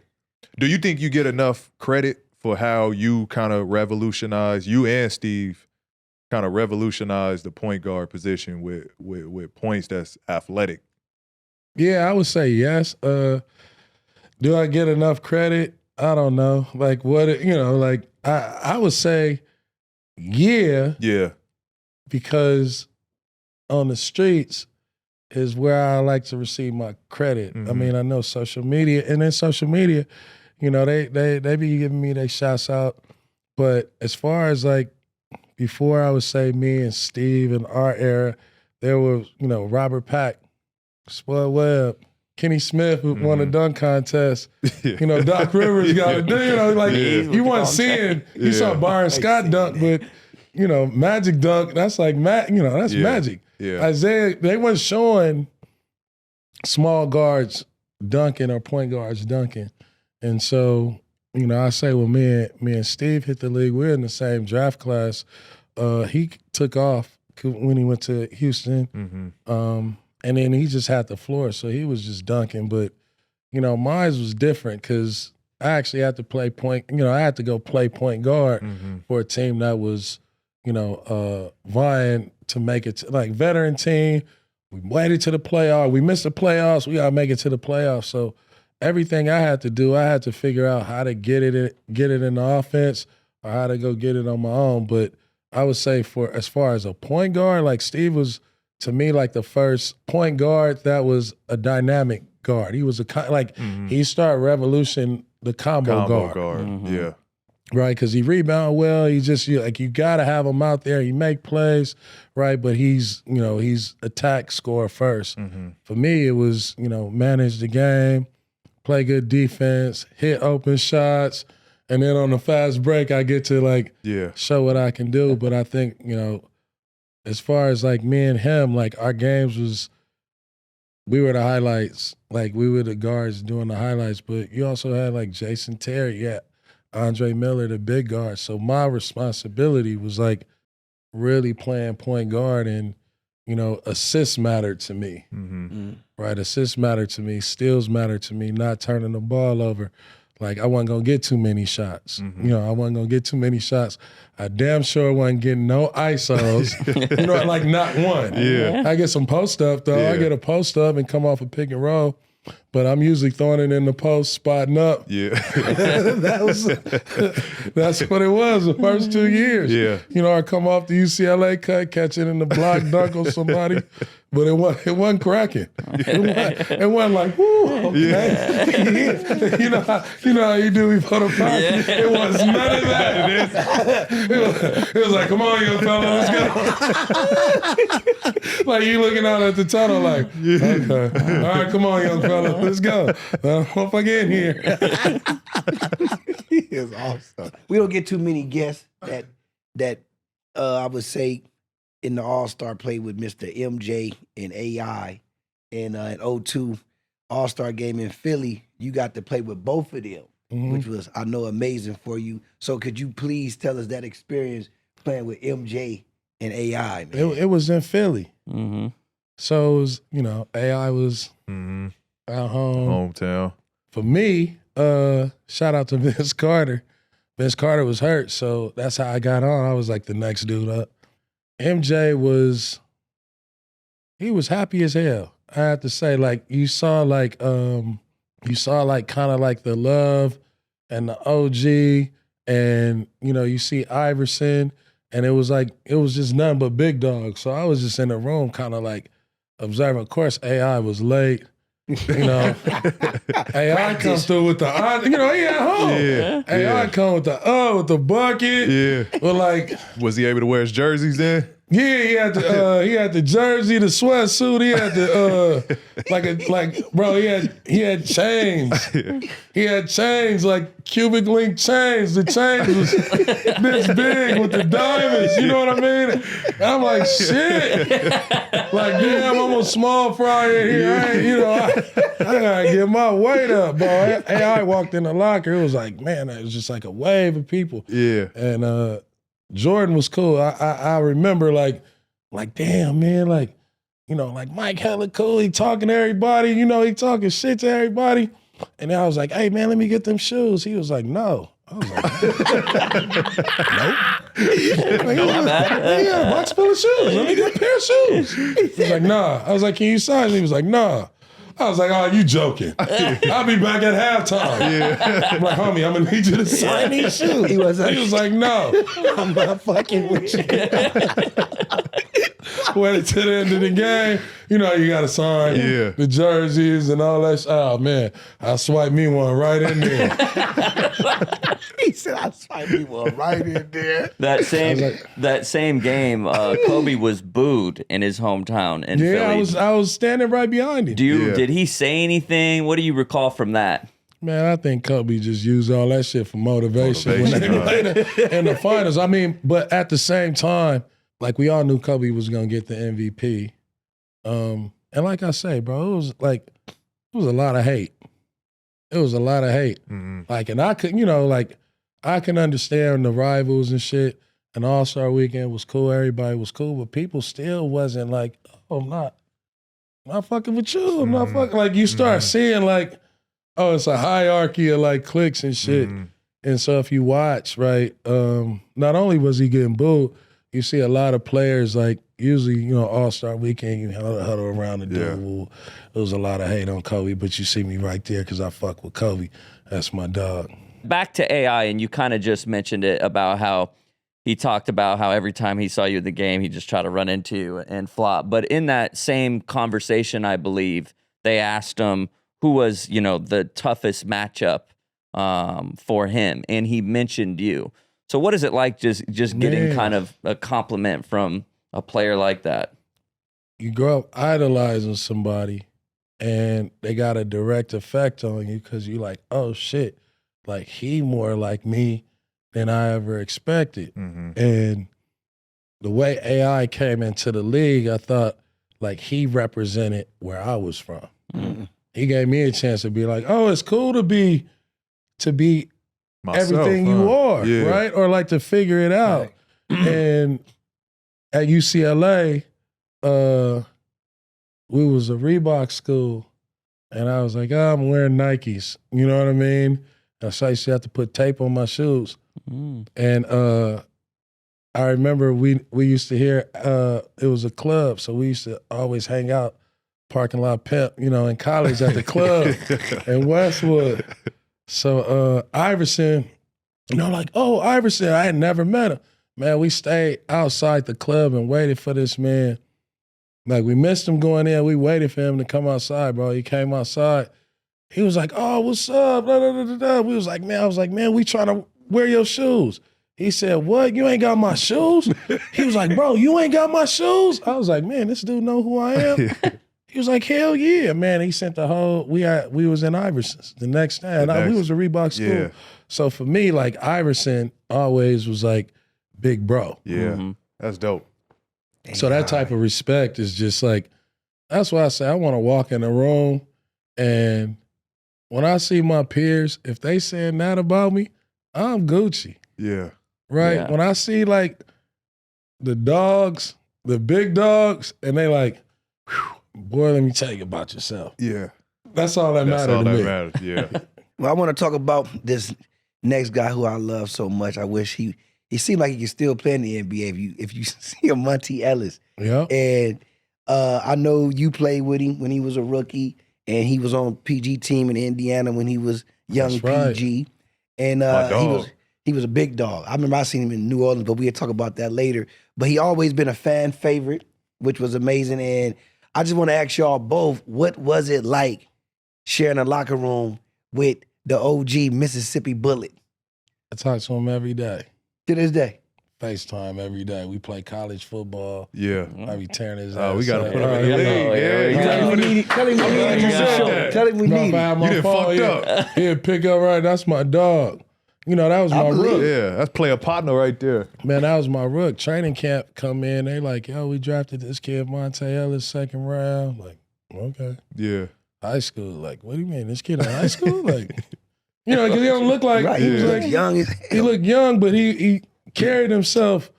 Do you think you get enough credit for how you kind of revolutionized, you and Steve kind of revolutionized the point guard position with points that's athletic? Yeah, I would say yes. Do I get enough credit? I don't know. Like what, like I would say, yeah. Yeah. Because on the streets is where I like to receive my credit. I mean, I know social media, and in social media, they be giving me their shouts out. But as far as like before, I would say me and Steve in our era, there was, Robert Pack, Spud Webb, Kenny Smith who won a dunk contest. You know, Doc Rivers got to do, you know, like you weren't seeing, you saw Byron Scott dunk, but, you know, Magic dunk, that's like, that's Magic. Yeah. Isaiah, they weren't showing small guards dunking or point guards dunking. And so, you know, I say, well, me and Steve hit the league. We're in the same draft class. He took off when he went to Houston. And then he just had the floor, so he was just dunking. But, you know, mine was different because I actually had to play point. You know, I had to go play point guard for a team that was, you know, vying to make it like veteran team. We waited to the playoffs. We missed the playoffs. We got to make it to the playoffs. So everything I had to do, I had to figure out how to get it in the offense or how to go get it on my own. But I would say for as far as a point guard, like Steve was, to me, like the first point guard that was a dynamic guard. He was he started revolution the combo guard. Yeah. Right, because he rebound well. He just you got to have him out there. He make plays, right? But he's attack, score first. For me, it was manage the game, play good defense, hit open shots, and then on the fast break, I get to show what I can do. But I think as far as like me and him, like our games we were the highlights. Like we were the guards doing the highlights. But you also had like Jason Terry, Andre Miller, the big guard. So my responsibility was like really playing point guard, and assists mattered to me. Right, assists mattered to me, steals mattered to me, not turning the ball over. Like I wasn't gonna get too many shots. I wasn't gonna get too many shots. I damn sure wasn't getting no ISOs. Like not one. Yeah. I get some post up though. Yeah. I get a post up and come off a pick and roll. But I'm usually throwing it in the post, spotting up. Yeah. That's what it was the first 2 years. Yeah. I come off the UCLA cut, catch it in the block, dunk on somebody, but it wasn't cracking. It wasn't like, whoo, okay. You know how you do before the party? Yeah. It was none of that. It was like, come on, young fella, let's go. Like you looking out at the tunnel like, okay, all right, come on, young fella, let's go. Don't forget in here. He is awesome. We don't get too many guests that I would say in the All-Star play with Mr. MJ and AI and an 02 All-Star game in Philly. You got to play with both of them, which was, I know, amazing for you. So could you please tell us that experience playing with MJ and AI, man? It was in Philly. So it was, AI was at home. Hometown. For me, shout out to Vince Carter. Vince Carter was hurt, so that's how I got on. I was like the next dude up. MJ he was happy as hell. I have to say, like you saw like kind of like the love and the OG, and you see Iverson, and it was just nothing but big dogs. So I was just in the room kind of like observing. Of course, AI was late. AI comes through with the he at home. AI come with the bucket. Yeah. But like, was he able to wear his jerseys then? yeah, he had the jersey, the sweatsuit. He had the he had chains. He had chains like cubic link chains. The chains was this big with the diamonds. You know what I mean? And I'm like, shit. Like, damn, I'm a small fry in here. I gotta get my weight up, bro. I walked in the locker. It was like, man, it was just like a wave of people. Yeah. And Jordan was cool. I remember like damn, man, like Mike hella cool. He talking to everybody, he talking shit to everybody. And then I was like, hey man, let me get them shoes. He was like, no. I was like, nope. Not bad. He had a box full of shoes. Let me get a pair of shoes. He was like, nah. I was like, can you sign? He was like, nah. I was like, oh, you joking. I'll be back at halftime. I'm like, homie, I'm going to need you to sign these shoes. He was like, no. I'm not fucking with you. Went to the end of the game. You got to sign the jerseys and all that. Oh, man, I swiped me one right in there. He said, I saw people right in there. That same game, Kobe was booed in his hometown in Philly. I was standing right behind him. Did he say anything? What do you recall from that? Man, I think Kobe just used all that shit for motivation when they played in the finals. I mean, but at the same time, like we all knew Kobe was gonna get the MVP. And like I say, bro, it was a lot of hate. It was a lot of hate. Mm-hmm. Like, and I could, I can understand the rivals and shit. An All-Star weekend was cool, everybody was cool, but people still wasn't like, oh, I'm not fucking with you. I'm not fucking. Like, you start seeing like, oh, it's a hierarchy of like cliques and shit. And so if you watch, right, not only was he getting booed, you see a lot of players like usually, All-Star weekend, you huddle around the dude. There was a lot of hate on Kobe, but you see me right there because I fuck with Kobe. That's my dog. Back to AI, and you kind of just mentioned it about how he talked about how every time he saw you at the game, he just tried to run into you and flop. But in that same conversation, I believe, they asked him who was, the toughest matchup for him, and he mentioned you. So what is it like just getting kind of a compliment from a player like that? You grow up idolizing somebody, and they got a direct effect on you because you're like, oh, shit, like he more like me than I ever expected. And the way AI came into the league, I thought like he represented where I was from. He gave me a chance to be like, oh, it's cool to be myself, everything you are, right? Or like to figure it out. Right. And at UCLA, we was a Reebok school, and I was like, oh, I'm wearing Nikes. You know what I mean? So I used to have to put tape on my shoes. And I remember we used to hear, it was a club, so we used to always hang out, parking lot pimp, in college at the club in Westwood. So Iverson, like, oh, Iverson, I had never met him. Man, we stayed outside the club and waited for this man. Like, we missed him going in. We waited for him to come outside, bro. He came outside. He was like, oh, what's up? Blah, blah, blah, blah, blah. We was like, man, we trying to wear your shoes. He said, what? You ain't got my shoes? He was like, bro, you ain't got my shoes? I was like, man, this dude know who I am? He was like, hell yeah, man. He sent the whole, we was in Iverson's the next day. And we was a Reebok school. Yeah. So for me, like, Iverson always was like big bro. Yeah, that's dope. So that type of respect is just like, that's why I say I want to walk in the room, and when I see my peers, if they saying that about me, I'm Gucci. Yeah. Right? Yeah. When I see like the dogs, the big dogs, and they like, boy, let me tell you about yourself. Yeah. That's all that matters to me. Matters. Yeah. Well, I want to talk about this next guy who I love so much. I wish he seemed like he could still play in the NBA if you see a Monta Ellis. Yeah. And I know you played with him when he was a rookie, and he was on PG team in Indiana when he was young PG. And he was a big dog. I remember I seen him in New Orleans, but we'll talk about that later. But he always been a fan favorite, which was amazing. And I just want to ask y'all both, what was it like sharing a locker room with the OG Mississippi Bullet? I talk to him every day. To this day. FaceTime every day. We play college football. Yeah. I be tearing his ass. Oh, we got to put him up. in the league. Tell him we need him. Tell him we need him. You done fucked up. He'll pick up right. That's my dog. That was my rook. Yeah, that's player partner right there. Man, that was my rook. Training camp come in. They like, yo, we drafted this kid, Monta Ellis, second round. Like, okay. Yeah. High school. Like, what do you mean? This kid in high school? Like, because he don't look like, right. He was like young. He looked young, but he carried himself.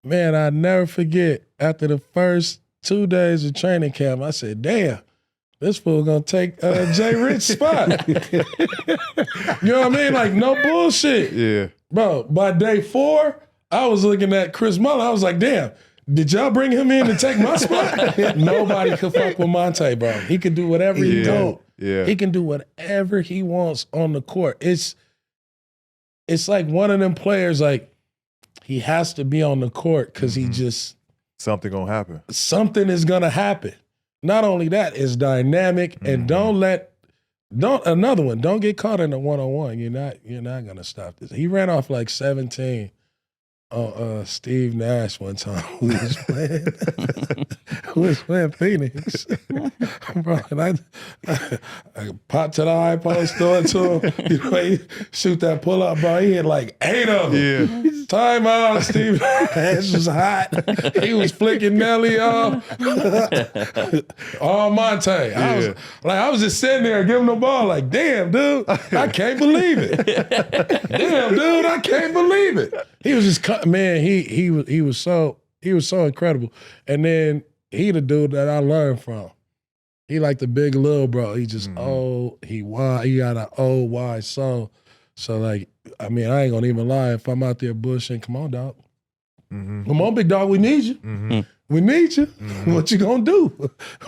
Man, I never forget, after the first 2 days of training camp, I said, damn, this fool gonna take Jay Rich's spot. You know what I mean? Like, no bullshit. Yeah. Bro, by day 4, I was looking at Chris Muller. I was like, damn, did y'all bring him in to take my spot? Nobody could fuck with Monta, bro. He could do whatever he wants. Yeah. He can do whatever he wants on the court. It's like one of them players, like, he has to be on the court because he just... Something gonna happen. Something is gonna happen. Not only that, it's dynamic, and don't let Another one. Don't get caught in a 1-on-1. You're not gonna stop this. He ran off like 17 on Steve Nash one time who was playing Phoenix. Bro, and I popped to the high post, throw it to him. He shoot that pull up, bro. He hit like 8 of them. Yeah. Time out, Steve Nash was hot. He was flicking Nelly off. All Monta. Yeah. I was just sitting there giving the ball like, damn, dude, I can't believe it. Damn, dude, I can't believe it. He was just man, he was so incredible. And then he the dude that I learned from. He like the big little bro. He just he got an old wise soul. So like, I mean, I ain't gonna even lie. If I'm out there bushing, come on, dog. Come on, big dog. We need you. We need you. What you gonna do?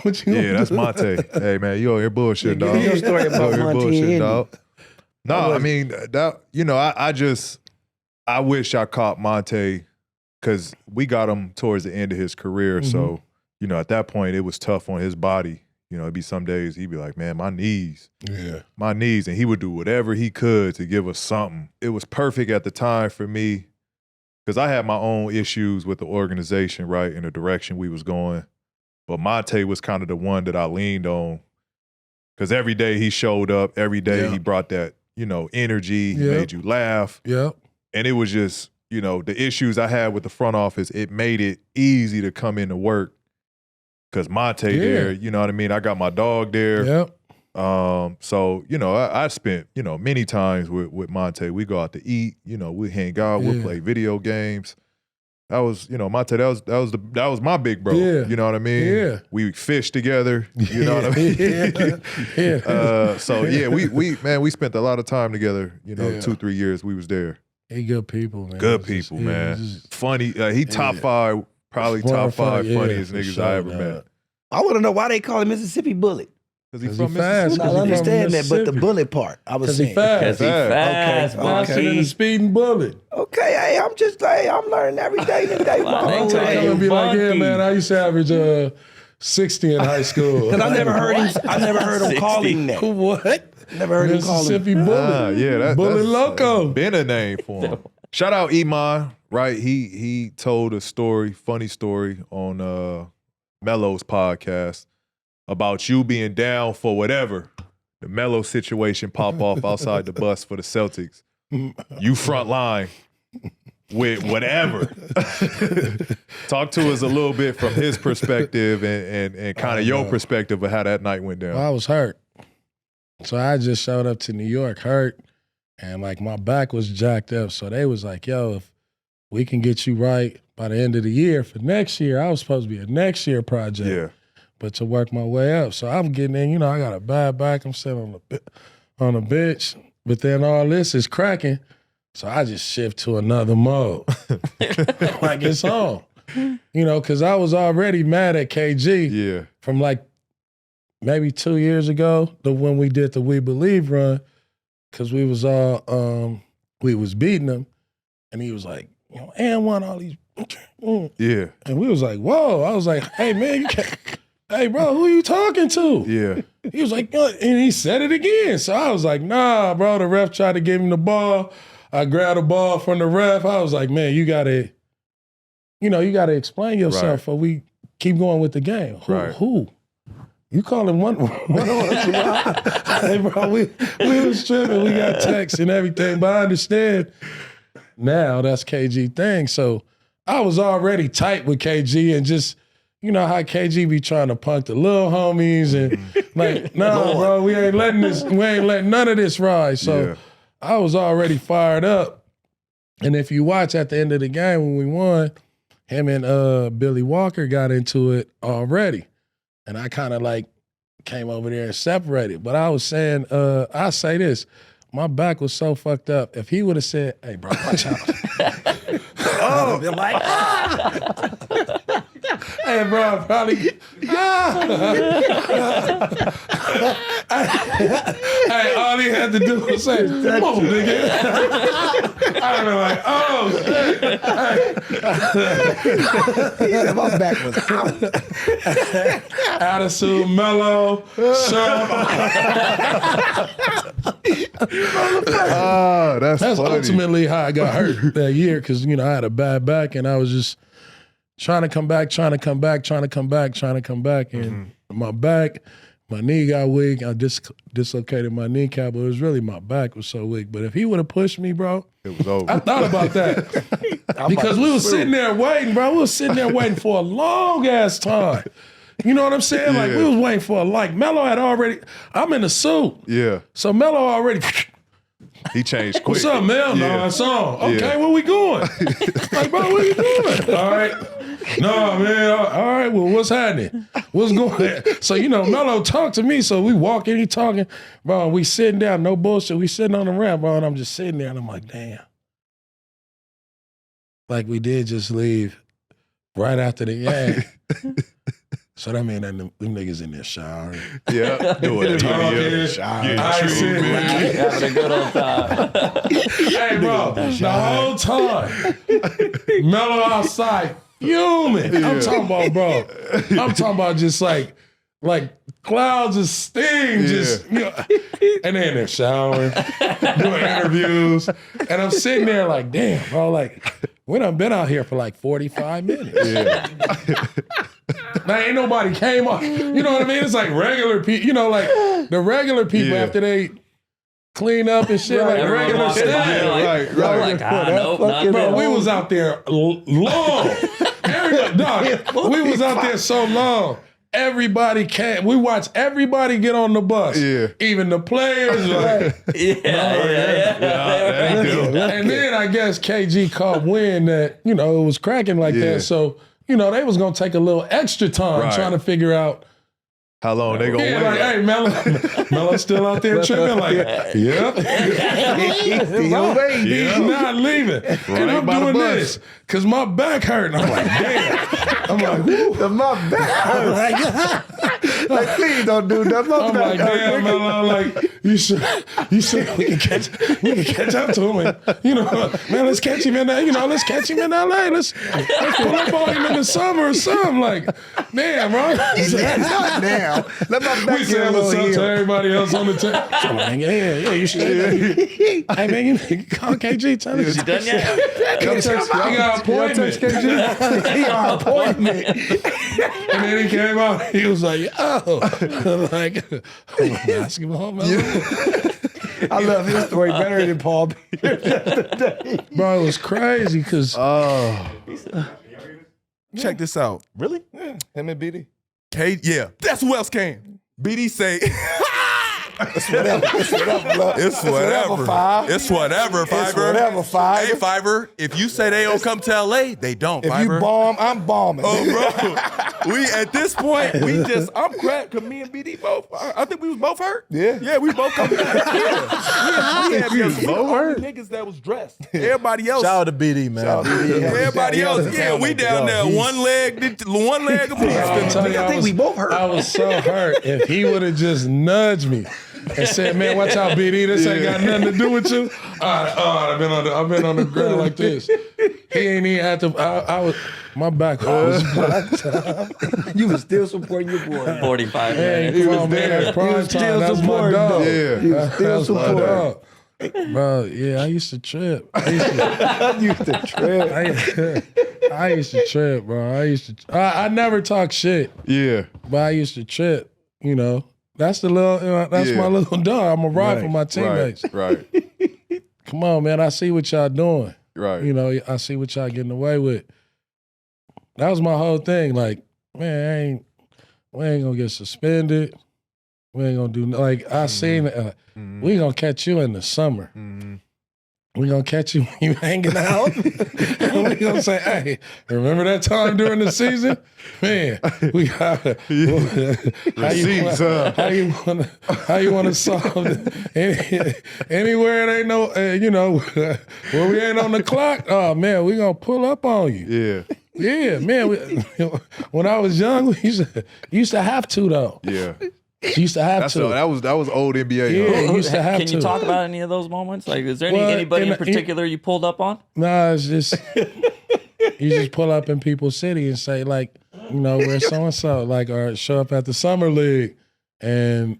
What you gonna do? That's Monta. Hey man, you over here bullshit, dog. Your story about Monta, dog. No, I mean that. You know, I wish I caught Monta because we got him towards the end of his career. So, you know, at that point, it was tough on his body. You know, it'd be some days he'd be like, man, my knees. Yeah. My knees. And he would do whatever he could to give us something. It was perfect at the time for me because I had my own issues with the organization, right, in the direction we was going. But Monta was kind of the one that I leaned on because every day he showed up. Every day he brought that, you know, energy. He made you laugh. Yeah. And it was just, you know, the issues I had with the front office, it made it easy to come into work because Monta there, you know what I mean? I got my dog there. Yep. So, you know, I spent, you know, many times with Monta. We go out to eat, you know, we hang out, we'll play video games. That was, you know, Monta, that was my big bro. Yeah. You know what I mean? Yeah. We fished together. You know what I mean? So yeah, we spent a lot of time together, you know, 2-3 years we was there. He good people, man. Good people, man. Funny. He top 5, probably top 5 funniest niggas I ever met. I want to know why they call him Mississippi Bullet. Because he's from Mississippi. I understand that, but the bullet part, I was saying. Because he fast. Faster than the speeding bullet. Okay, hey, I'm learning every day today. I'm gonna be like, yeah, man, I used to average 60 in high school. Because I never heard him call him that. What? Never heard him call him Mississippi Bullet. Yeah, Bullet that's Loco. Been a name for him. Shout out Iman, right? He told a story, funny story on Melo's podcast about you being down for whatever. The Melo situation pop off outside the bus for the Celtics. You front line with whatever. Talk to us a little bit from his perspective and kind of your perspective of how that night went down. Well, I was hurt. So I just showed up to New York hurt, and like my back was jacked up. So they was like, yo, if we can get you right by the end of the year for next year, I was supposed to be a next year project. Yeah. But to work my way up. So I'm getting in, you know, I got a bad back. I'm sitting on the bench. But then all this is cracking. So I just shift to another mode. Like it's on. You know, because I was already mad at KG from like maybe 2 years ago, when we did the We Believe run, because we was all, we was beating him. And he was like, you know, and won all these. Yeah. And we was like, whoa. I was like, hey, man, you can't. Hey, bro, who you talking to? Yeah. He was like, and he said it again. So I was like, nah, bro. The ref tried to give him the ball. I grabbed the ball from the ref. I was like, man, you gotta explain yourself before we keep going with the game. Who? You calling one on us? Hey, bro, we was tripping. We got texts and everything. But I understand now that's KG thing. So I was already tight with KG and just, you know how KG be trying to punk the little homies and like, no, bro, we ain't letting none of this ride. So I was already fired up. And if you watch at the end of the game when we won, him and Billy Walker got into it already. And I kind of like came over there and separated. But I was saying, I say this, my back was so fucked up. If he would have said, hey, bro, watch out. Oh, they're like, hey, bro, probably. Hey, all he had to do was say, come on, nigga. I'd be like, oh shit. He said, my back was out. Attitude, Melo, That's That's funny. ultimately how I got hurt that year because, I had a bad back and I was just trying to come back. And my back, my knee got weak. I dislocated my kneecap, but it was really my back was so weak. But if he would have pushed me, bro, It was over. I thought about that. Because we was sitting there waiting, bro. We was sitting there waiting for a long-ass time. You know what I'm saying? Like, we was waiting for Melo had already, I'm in the suit. Yeah. So Melo already, He changed quick. what's up, Mel? Yeah. No, I saw him. Okay, Yeah. where we going? Like, bro, what are you doing? All right. No, man. All right, well, what's happening? What's going on? So, Melo talked to me, so we walking, he talking. Bro, we sitting down, no bullshit. We sitting on the ramp, bro, and I'm just sitting there, and I'm like, damn. Like, we did just leave right after the game. So that mean that them niggas in there showering. Yeah. Doing it. Having a good old time. Hey, bro, the whole time, Melo outside fuming. I'm talking about, bro. I'm talking about just like clouds of steam, and then they're showering, doing interviews, and I'm sitting there like, damn, bro, like we done been out here for like 45 minutes. Yeah. Now ain't nobody came up. You know what I mean? It's like regular people. Like the regular people after they clean up and shit, like Everyone regular walking stuff. by, like, right. nope, not Bro, good. we was out there long. We was out there so long. Everybody came. We watched everybody get on the bus. Yeah. Even the players. Like, and then I guess KG caught wind that, it was cracking like that. So, they was going to take a little extra time trying to figure out. How long they gonna wait? Like, hey, Melo's still out there tripping. Like, yep. He's not leaving. And I'm by the doing bus. this because my back hurt. And I'm like, damn. I'm like, whoo. My back hurt. Like, please don't do that. My I'm back like, hurt. damn, Melo, like, you should we can catch up to him. And, man, let's catch him in let's catch him in LA. Let's pull up on him in the summer or something. Like, damn, bro. Not now. Let my back We get said a what's little up to healed. everybody else on the team. Yeah, you should. Hey, man, you call KG, tell us. You done yet? He got an appointment. He got an appointment. And then he came out, he was like, oh, like, basketball, man. I love his story better than Paul Pierce yesterday. Bro, it was crazy because Check this out. Really? Yeah. Him and BD. Yeah, that's who else came. BD say, It's whatever, bro. it's whatever. Five. It's whatever, It's Fiverr. whatever, Fiverr. Hey, Fiverr, if you say they don't come to LA, they don't, If Fiverr. you bomb, I'm bombing. Oh, bro. We, at this point, I'm cracked because me and BD both, I think we was both hurt. Yeah. Yeah, we both come back. Yeah. We had just both hurt niggas that was dressed. Everybody else. Shout out to BD, man. Everybody else, we down there, one leg apiece. I'll tell you, I think we both hurt. I was so hurt. If he would have just nudged me and said, "Man, watch out, BD. This ain't got nothing to do with you." I've been on the ground like this. He ain't even had to. I was my back was. You was still supporting your boy. 45 Hey, minutes. come on, man. That's prime time. That's my dog. Yeah. You was still That's my supporting. dog. Bro, yeah, I used to trip. I used to trip. I used to trip, bro. I never talk shit, Yeah. but I used to trip. That's the little. That's my little dog. I'm a ride for my teammates. Right. Come on, man. I see what y'all doing. Right. I see what y'all getting away with. That was my whole thing. Like, man, we ain't gonna get suspended. We ain't gonna do I seen it. We gonna catch you in the summer. We gonna catch you when you hanging out. We gonna say, hey, remember that time during the season? Man, we got Receipts, how you wanna solve it? Anywhere it ain't no where we ain't on the clock, oh man, we gonna pull up on you. Yeah. Yeah, man. When I was young, we used to have to though. Yeah. You used to have to. That was old NBA. Yeah, huh? you used to have Can to. you talk about any of those moments? Like, is there Well, anybody in in- particular you pulled up on? Nah, it's just you just pull up in people's city and say like, we're so and so, like, or show up at the summer league, and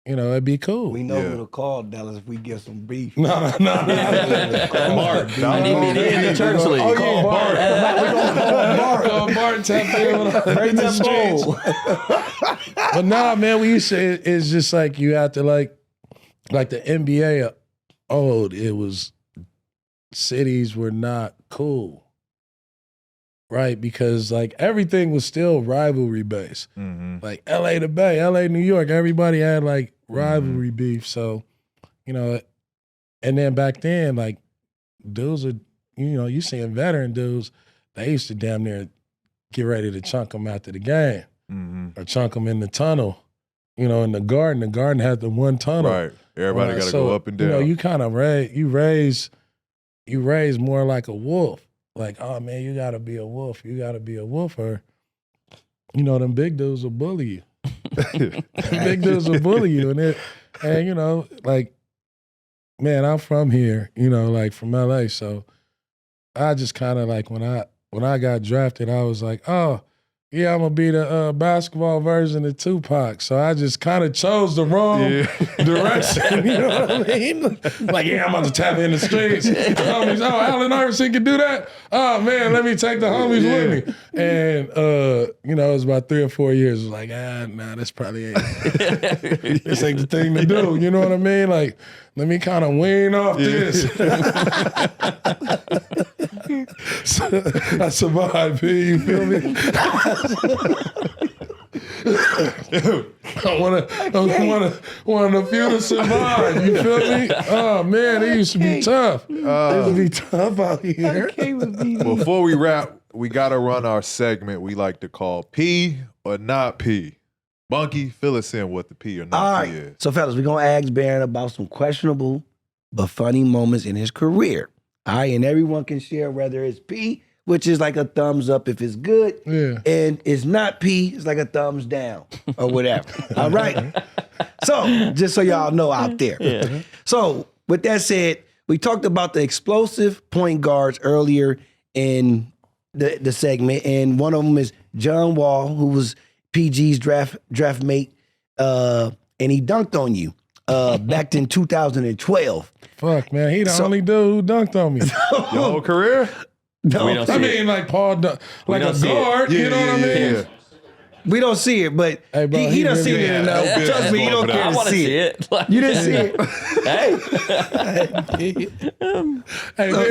it'd be cool. We know Yeah. who to call, Dallas, if we get some beef. No. Bart. I need me in the church league. Oh, Call yeah. Bart. Call Bart, tap in with Bring the that streets. bowl. But nah, man, we used to. It's just like you have to like the NBA. Old. It was cities were not cool, right? Because like everything was still rivalry based. Mhm. Like LA to Bay, LA New York. Everybody had like rivalry beef. So, and then back then, like dudes are, you seeing veteran dudes. They used to damn near get ready to chunk them after the game. Mhm. Or chunk them in the tunnel, in the garden. The garden had the one tunnel. Right. Everybody got to So, go up and down. you kind of raise more like a wolf. Like, oh man, you gotta be a wolf. You gotta be a wolf, or them big dudes will bully you. Big dudes will bully you, and like, man, I'm from here, like from LA, so I just kind of like when I got drafted, I was like, oh. Yeah, I'm gonna be the basketball version of Tupac. So I just kind of chose the wrong direction. You know what I mean? Like, yeah, I'm about to tap in the streets. The homies, Allen Iverson can do that. Oh man, let me take the homies with me. And it was about 3 or 4 years. It was like, nah, this probably ain't. This ain't the thing to do. You know what I mean? Like, let me kind of wean off this. So, I survived, P. You feel me? I want a few to survive. You feel me? Oh man, it used to be tough. It used to be tough out here. Before we wrap, we got to run our segment we like to call P or Not P. Bunky, fill us in what the P or Not All P right. is. So, fellas, we're going to ask Baron about some questionable but funny moments in his career. All right. And everyone can share whether it's P, which is like a thumbs up if it's good. Yeah. And it's not P, it's like a thumbs down or whatever. All right. So, just so y'all know out there. Yeah. So, with that said, we talked about the explosive point guards earlier in the segment. And one of them is John Wall, who was PG's draft mate, and he dunked on you back in 2012. Fuck, man, he the only dude who dunked on me. Your whole career? No, We don't see I it. mean, like Paul, like don't a see it. guard. You know what I mean? Yeah. we don't see it, but Hey, bro, he done really seen it had enough. no business Trust me, you going don't for care I to want to see see it. it. Like, You didn't see it. Hey, man,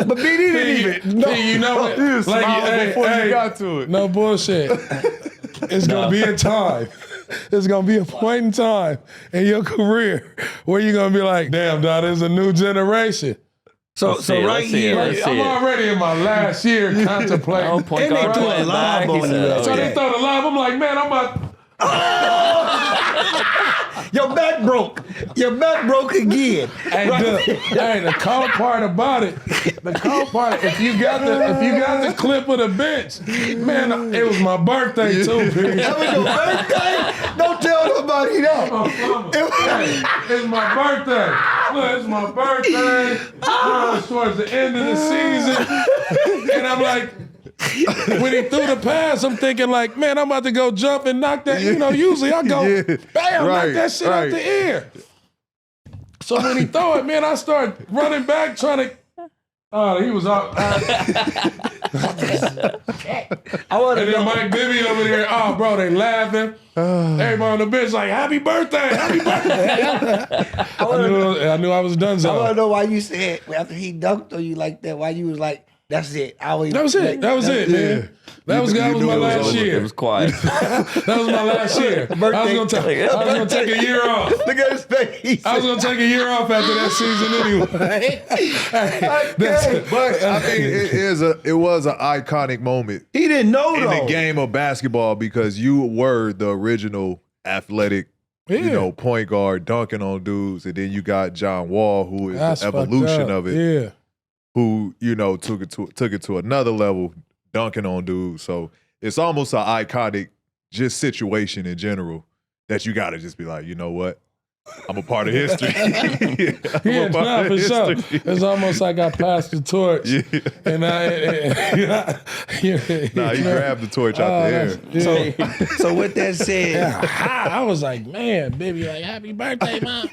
But B didn't even. No. you know what? You was smiling Like, before you got to it. No bullshit. It's gonna be a time. It's gonna be a point in time in your career where you're gonna be like, damn, dog, there's a new generation. So Let's see it, right let's see it, here, let's see I'm it. already in my last year contemplating. Oh, point And they guard threw a playing lob back. He on said, you oh, after So yeah. they throw the lob. I'm like, man, I'm about. your back broke. Your back broke again. Hey, the cold part about it, if you got the clip of the bench, man, it was my birthday too, P. That was your birthday? Don't tell nobody that. It's my birthday. Look, it's my birthday. It's towards the end of the season. And I'm like, when he threw the pass, I'm thinking like, man, I'm about to go jump and knock that. Usually I go, bam, knock that shit out the air. So when he throw it, man, I start running back trying to. Oh, he was up. I want And to then know. Mike Bibby over there, oh, bro, they laughing. Everybody on the bench like, happy birthday, happy birthday. I knew I was done I want to so. know why you said after he dunked on you like that. Why you was like, that's it. That was it. That was it, man. That was my last It year. was quiet. That was my last year. I was gonna take a year off. Look at his face. I was gonna take a year off after that season anyway. But I mean, it was an iconic moment He didn't know in though. the game of basketball because you were the original athletic, point guard dunking on dudes, and then you got John Wall, who is That's the evolution fucked up. of it, Yeah. who took it to another level, dunking on dudes. So it's almost an iconic just situation in general that you got to just be like, you know what? I'm a part of history. Yeah, nah, for sure. It's almost like I passed the torch. Yeah. And Nah, he grabbed the torch out the air. Yeah. So with that said, I was like, man, baby, like, happy birthday, mom.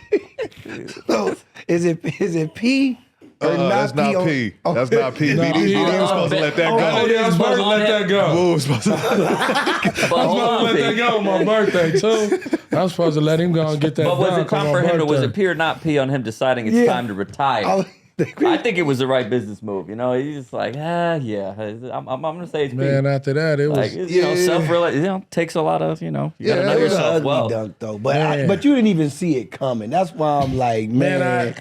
so is it P or not That's P? not P. That's not P. No, BD, oh, was supposed to let that go. Oh, yeah, I'm supposed to let that go. Woo was supposed to But I'm supposed hold to on, let that P. go on my birthday, too. I'm supposed to let him go and get that But was done it time on for my him, or was birthday. it P or not P on him deciding it's time to retire? I think it was the right business move. You know, he's just like, yeah. I'm gonna say it's P. Man, after that, it was... Like, it's, you know, self-realization, takes a lot of, you know, you gotta know It was an yourself ugly well. dunk though, Man. but you didn't even see it coming. That's why I'm like, man.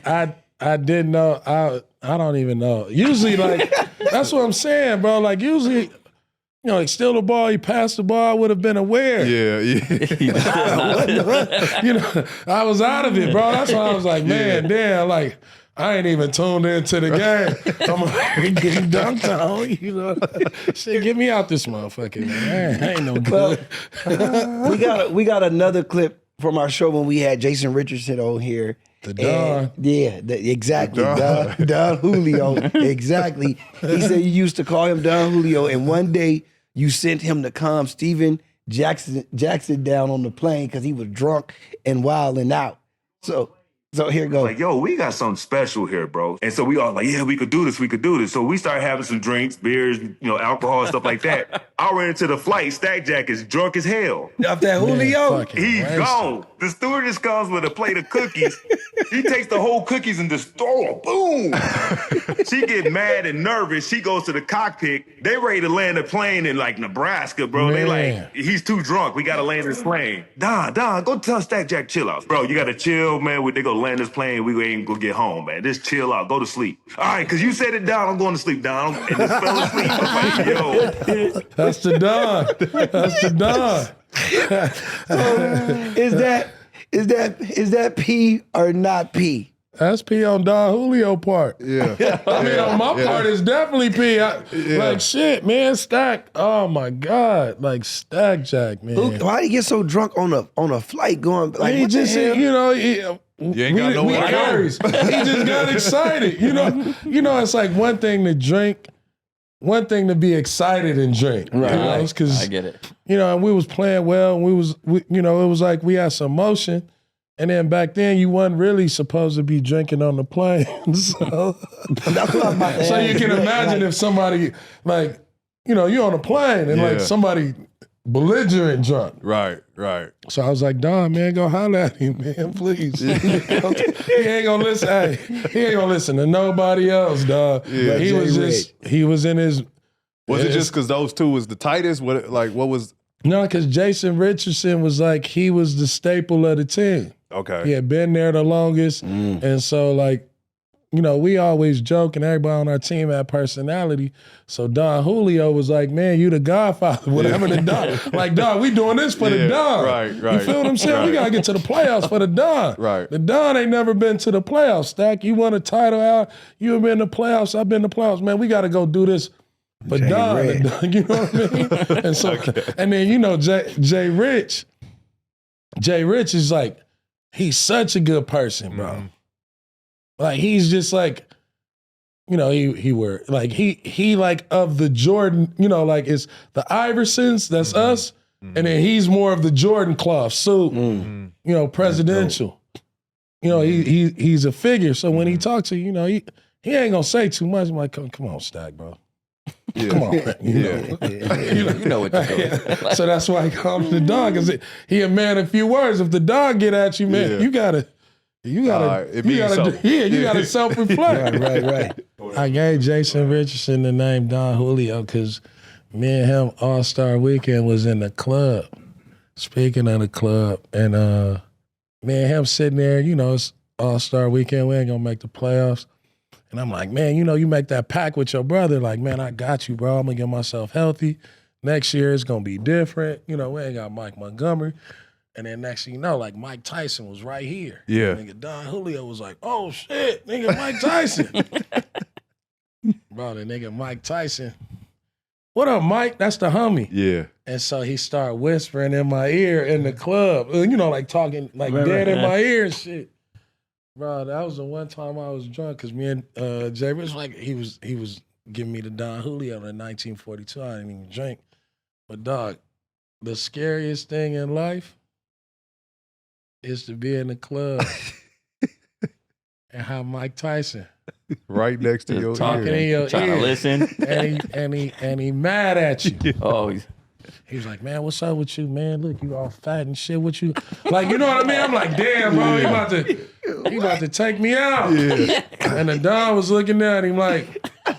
I didn't know. I don't even know. Usually, like, that's what I'm saying, bro. Like, usually, you know, like, steal the ball, he passed the ball, I would have been aware. Yeah. You know, I was out of it, bro. That's why I was like, man, damn, like, I ain't even tuned into the game. I'm like, getting dunked on, you know. Shit, get me out this motherfucker, man. I ain't no good. we got another clip from our show when we had Jason Richardson on here. The Don. Exactly. Don Julio. Exactly. He said you used to call him Don Julio, and one day you sent him to calm Steven Jackson down on the plane because he was drunk and wilding out. So here goes. Like, yo, we got something special here, bro. And so we all like, yeah, we could do this. So we started having some drinks, beers, you know, alcohol and stuff like that. I ran into the flight, Stack Jack is drunk as hell. Off that Julio? fucking He's wasted. gone. The stewardess comes with a plate of cookies. He takes the whole cookies and just throw them. Boom. She get mad and nervous. She goes to the cockpit. They ready to land a plane in like Nebraska, bro. They Man. like, he's too drunk. We got to land this plane. Don, go tell Stack Jack chill out. Bro, you got to chill, man. They go land this plane. We ain't gonna get home, man. Just chill out. Go to sleep. All right, because you said it, Don. I'm going to sleep, Don. And just fell asleep. I'm like, yo. That's the Don. That's the Don. Is that P or not P? That's P on Don Julio part. Yeah. I mean, on my part, it's definitely P. Like, shit, man, Stack. Oh, my God. Like, Stack Jack, man. Why did he get so drunk on a flight going? Like, He what just, the hell? you know, You ain't got nowhere to go. carries. He just got excited. You know, it's like one thing to drink, one thing to be excited and drink. Right. Because, I get it. you know, and we was playing well, and you know, it was like we had some motion. And then back then, you wasn't really supposed to be drinking on the plane. So, That's what I'm about to so you ask. can imagine if somebody, like, you know, you're on a plane and like Yeah. somebody belligerent drunk. Right. So I was like, Don, man, go holler at him, man, please. He ain't gonna listen. Hey, he ain't gonna listen to nobody else, dog. Yeah. He was he was in his. Was it just because those two was the tightest? What was? No, because Jason Richardson was like, he was the staple of the team. Okay. He had been there the longest. And so, like, you know, we always joke and everybody on our team had personality. So Don Julio was like, man, you the godfather, whatever the Don. Like, Don, we doing this for the Don. Right. You feel what I'm saying? We got to get to the playoffs for the Don. Right. The Don ain't never been to the playoffs, Stack. You won a title out. You have been in the playoffs. I've been in the playoffs. Man, we got to go do this for Don. You know what I mean? And so, and then, you know, Jay Rich is like, he's such a good person, bro. Mm-hmm. Like, he's just like, you know, he like of the Jordan, you know, like it's the Iversons, that's us. And then he's more of the Jordan cloth suit, you know, presidential. You know, he's a figure. So when he talks to you, you know, he ain't gonna say too much. I'm like, come on, Stack, bro. Yeah. Come on, man. You know what to do. So that's why I call him the dog, because he a man of few words. If the dog get at you, man, you gotta self-reflect. Right. I gave Jason Richardson the name Don Julio because me and him All-Star Weekend was in the club. Speaking of the club, and me and him sitting there, you know, it's All-Star Weekend, we ain't gonna make the playoffs. And I'm like, man, you know, you make that pact with your brother, like, man, I got you, bro. I'm gonna get myself healthy. Next year it's gonna be different. You know, we ain't got Mike Montgomery. And then next thing you know, like Mike Tyson was right here. Yeah. Nigga Don Julio was like, oh shit, nigga Mike Tyson. Bro, the nigga Mike Tyson, what up, Mike? That's the homie. Yeah. And so he started whispering in my ear in the club, like talking like dead in my ear and shit. Bro, that was the one time I was drunk because me and Jay was like, he was giving me the Don Julio in 1942. I didn't even drink. But dog, the scariest thing in life is to be in the club and have Mike Tyson Right next to your talking ear. in your Trying ear. to listen. And he mad at you. Oh, He was like, man, what's up with you, man? Look, you all fat and shit. What you like? You know what I mean? I'm like, damn, bro, he about to take me out. Yeah. And then Don was looking at him like, I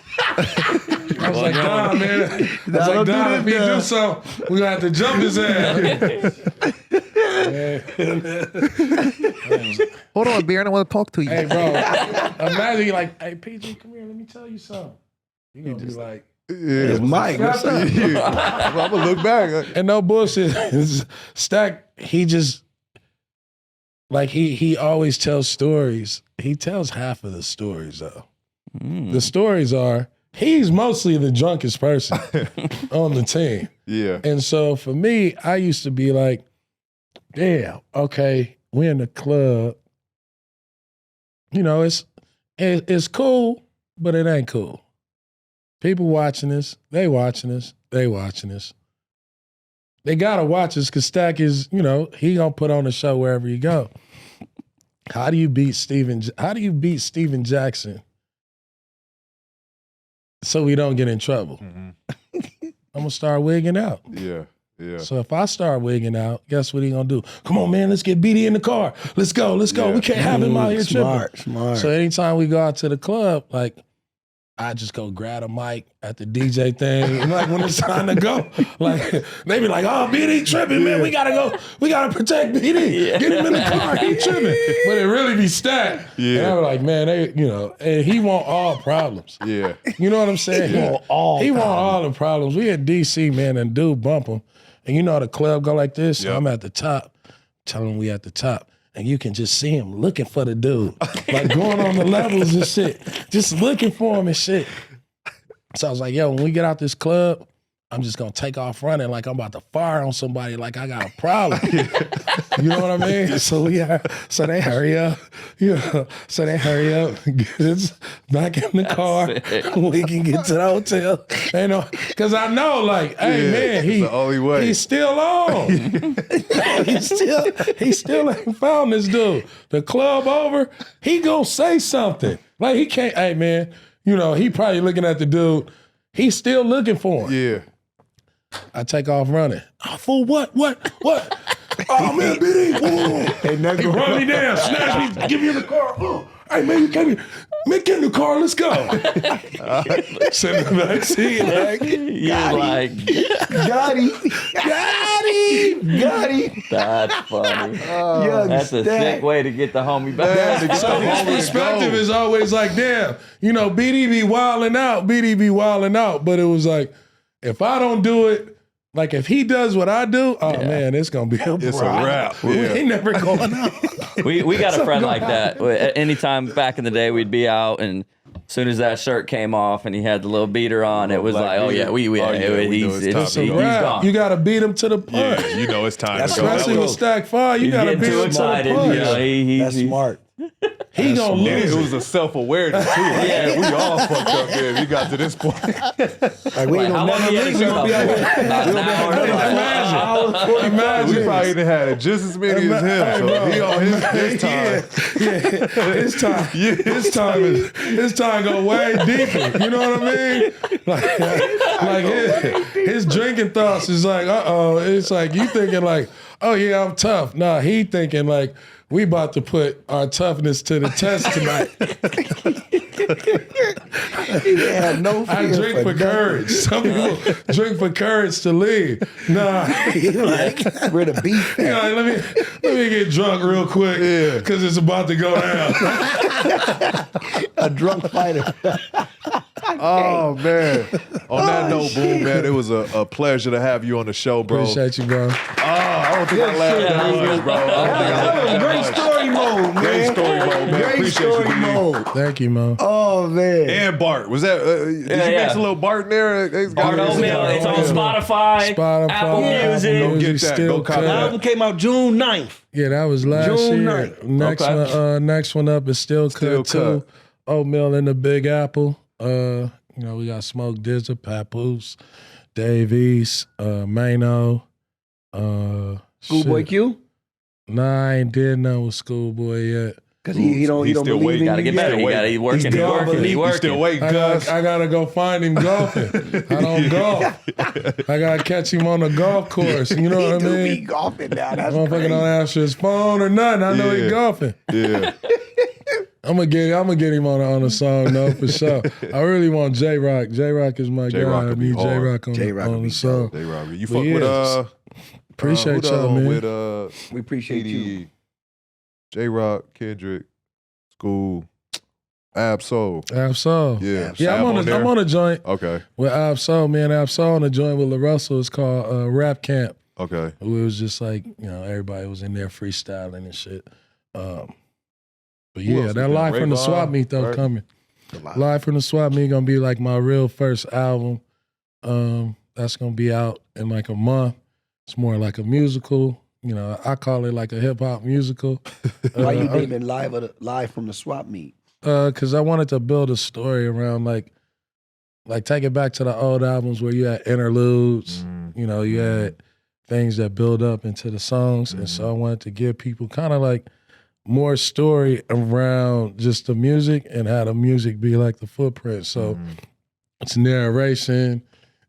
was like, Don, man. I was like, Don, if he do something, we're gonna have to jump his ass. Hold on, Baron, I want to talk to you. Hey, bro, imagine you like, hey, PG, come here, let me tell you something. You gonna be like, Yeah. Mike, what's up? Yeah. I'm gonna look back. and no bullshit. Stack, he just like he always tells stories. He tells half of the stories though. The stories are he's mostly the drunkest person on the team. Yeah. And so for me, I used to be like, damn, okay, we're in the club. It's cool, but it ain't cool. People watching us, they watching us, they watching us. They gotta watch us because Stack is, he gonna put on a show wherever you go. How do you beat Steven Jackson so we don't get in trouble? I'm gonna start wigging out. Yeah. Yeah. So if I start wigging out, guess what he gonna do? Come on, man, let's get BD in the car. Let's go. Yeah. We can't have him out here tripping. Smart. So anytime we go out to the club, like, I just go grab a mic at the DJ thing. And like when it's time to go, like they be like, oh, BD tripping, man. We gotta go. We gotta protect BD. Get him in the car. He tripping. But it really be Stack. Yeah. And I be like, man, and he want all problems. Yeah. You know what I'm saying? He want all the problems. We at DC, man, and dude bump him. And the club go like this. So Yep. I'm at the top. Tell him we at the top. And you can just see him looking for the dude. Like going on the levels and shit. Just looking for him and shit. So I was like, yo, when we get out this club, I'm just gonna take off running like I'm about to fire on somebody like I got a problem. You know what I mean? So they hurry up. So they hurry up, get us back in the car. We can get to the hotel. Cause I know, like, hey man, it's the only way. he's still on. he still ain't found this dude. The club over, he gonna say something. Like he can't, hey man, he probably looking at the dude. He's still looking for him. Yeah. I take off running. Oh, fool, what? Oh, man, BD. He run me down, snatch me, give me in the car. Oh, hey, man, you can't get in the car, let's go. Sit in the back seat. Got him. That's funny. That's a sick way to get the homie back. So his perspective is always like, damn, BD be wilding out. But it was like, if I don't do it, like if he does what I do, man, it's gonna be It's a wrap. We Yeah. ain't never going out. We got a friend like that. Anytime back in the day, we'd be out, and as soon as that shirt came off and he had the little beater on, it was black like, oh beater. yeah, we Oh, yeah, we know he's it's time to he's go. gone. You gotta beat him to the punch. Yeah, it's time to go. Especially with Stack 5, you He's gotta getting beat too him to the excited. punch. That's smart. He gonna And lose it it. was a self-awareness too. Like, yeah, we all fucked up there. We got to this point. Like we Like, ain't how gonna long never you had to lose. keep up with? About an hour. Imagine. We probably done had just as many as him. So he on his time. His time go way deeper. You know what I mean? Like his drinking thoughts is like, it's like you thinking like, oh yeah, I'm tough. Nah, he thinking like, we about to put our toughness to the test tonight. He had no fear I drink for courage. Some people drink for courage to leave. Nah. Like, where the beef You at? know, let me get drunk real quick because it's about to go down. A drunk fighter. Oh man. On that note, Boom, man, it was a pleasure to have you on the show, bro. Appreciate you, bro. I don't think I laughed that much, bro. I don't think I laughed that Great much. story mode. mode, man. Great story mode, man. Great Appreciate story you, man. mode. Thank you, Mo. Oh, man. And Bart. Was that, did you yeah. mix a little Bart in there? Bart Oatmeal. It's on Spotify, Apple Music. Go get that. Still Go copy The cut. album came out June 9th. Yeah, that was last June year. 9th. Next one up is Still Cut Still too. Oatmeal in the Big Apple. We got Smoke Dizzle, Papoose, Davies, Mano. Schoolboy Q? Nah, I ain't did nothing with Schoolboy yet. Because he don't He's still believe waiting. in Gotta you get better. yet. He's working. He's working. He's still waiting, cuz. I gotta go find him golfing. I don't golf. I gotta catch him on the golf course. You know what I He do be mean? golfing now. That's Motherfucker crazy. don't answer his phone or nothing. I know he Yeah. golfing. Yeah. I'm gonna get him on a song though for sure. I really want J Rock. J Rock is my J-Rock guy. I would be need J hard. Rock on J-Rock would the be song. They rock you. You But fuck yeah, with Appreciate who the y'all, other one man. with We appreciate you. J-Rock, Kendrick, School, Ab-Soul. Absol. Yeah. Yeah, Ab I'm there? on a joint Okay. with Absol. Man, Absol on a joint with LaRussell. It's called Rap Camp. Okay. It was just like, everybody was in there freestyling and shit. But Who yeah, else that was Live there? from the Ray Swap Vaughn, Meet though right? coming. Live from the Swap Meet gonna be like my real first album. That's gonna be out in like a month. It's more like a musical. I call it like a hip hop musical. Why you naming live from the swap meet? Because I wanted to build a story around like take it back to the old albums where you had interludes. You had things that build up into the songs, and so I wanted to give people kind of like more story around just the music and how the music be like the footprint. So it's narration,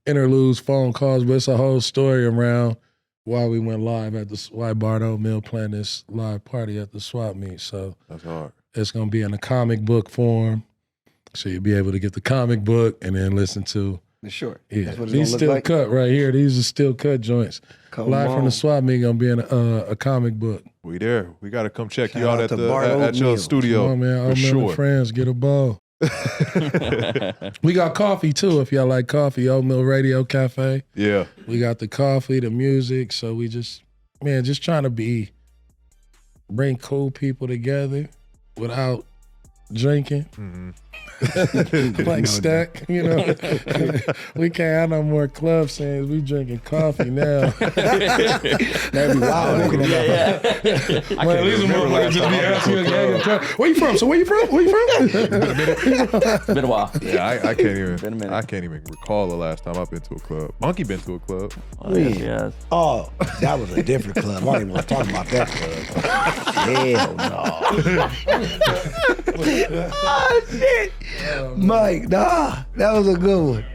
interludes, phone calls, but it's a whole story around why we went live at why Bart Oatmeal planned this live party at the swap meet. So That's hard. it's gonna be in a comic book form. So you'll be able to get the comic book and then listen to The short. yeah. That's what it's These gonna still look like. cut right here. These are still cut joints. Come Live from on. the swap meet gonna be in a comic book. We there. We got to come check Shout you out out at to Bart your Oatmeal. studio. Come on, man. for Oatmeal sure. and friends, get a ball. We got coffee too. If y'all like coffee, Oatmeal Radio Cafe. Yeah. We got the coffee, the music. So we just trying to bring cool people together without drinking. Like Stack, we can't have no more club scenes. We drinking coffee now. That'd be wild. Looking at that. Well, at least a remember motherfucker last just time be I went asking to a a gang of club. club. Where you from? So where you from? Been a while. Yeah, I can't even. Been a minute. I can't even recall the last time I've been to a club. Monkey been to a club. Oh, yes. Oh, that was a different club. I don't even want to talk about that club. Hell no. Oh, shit. Mike, nah, that was a good one.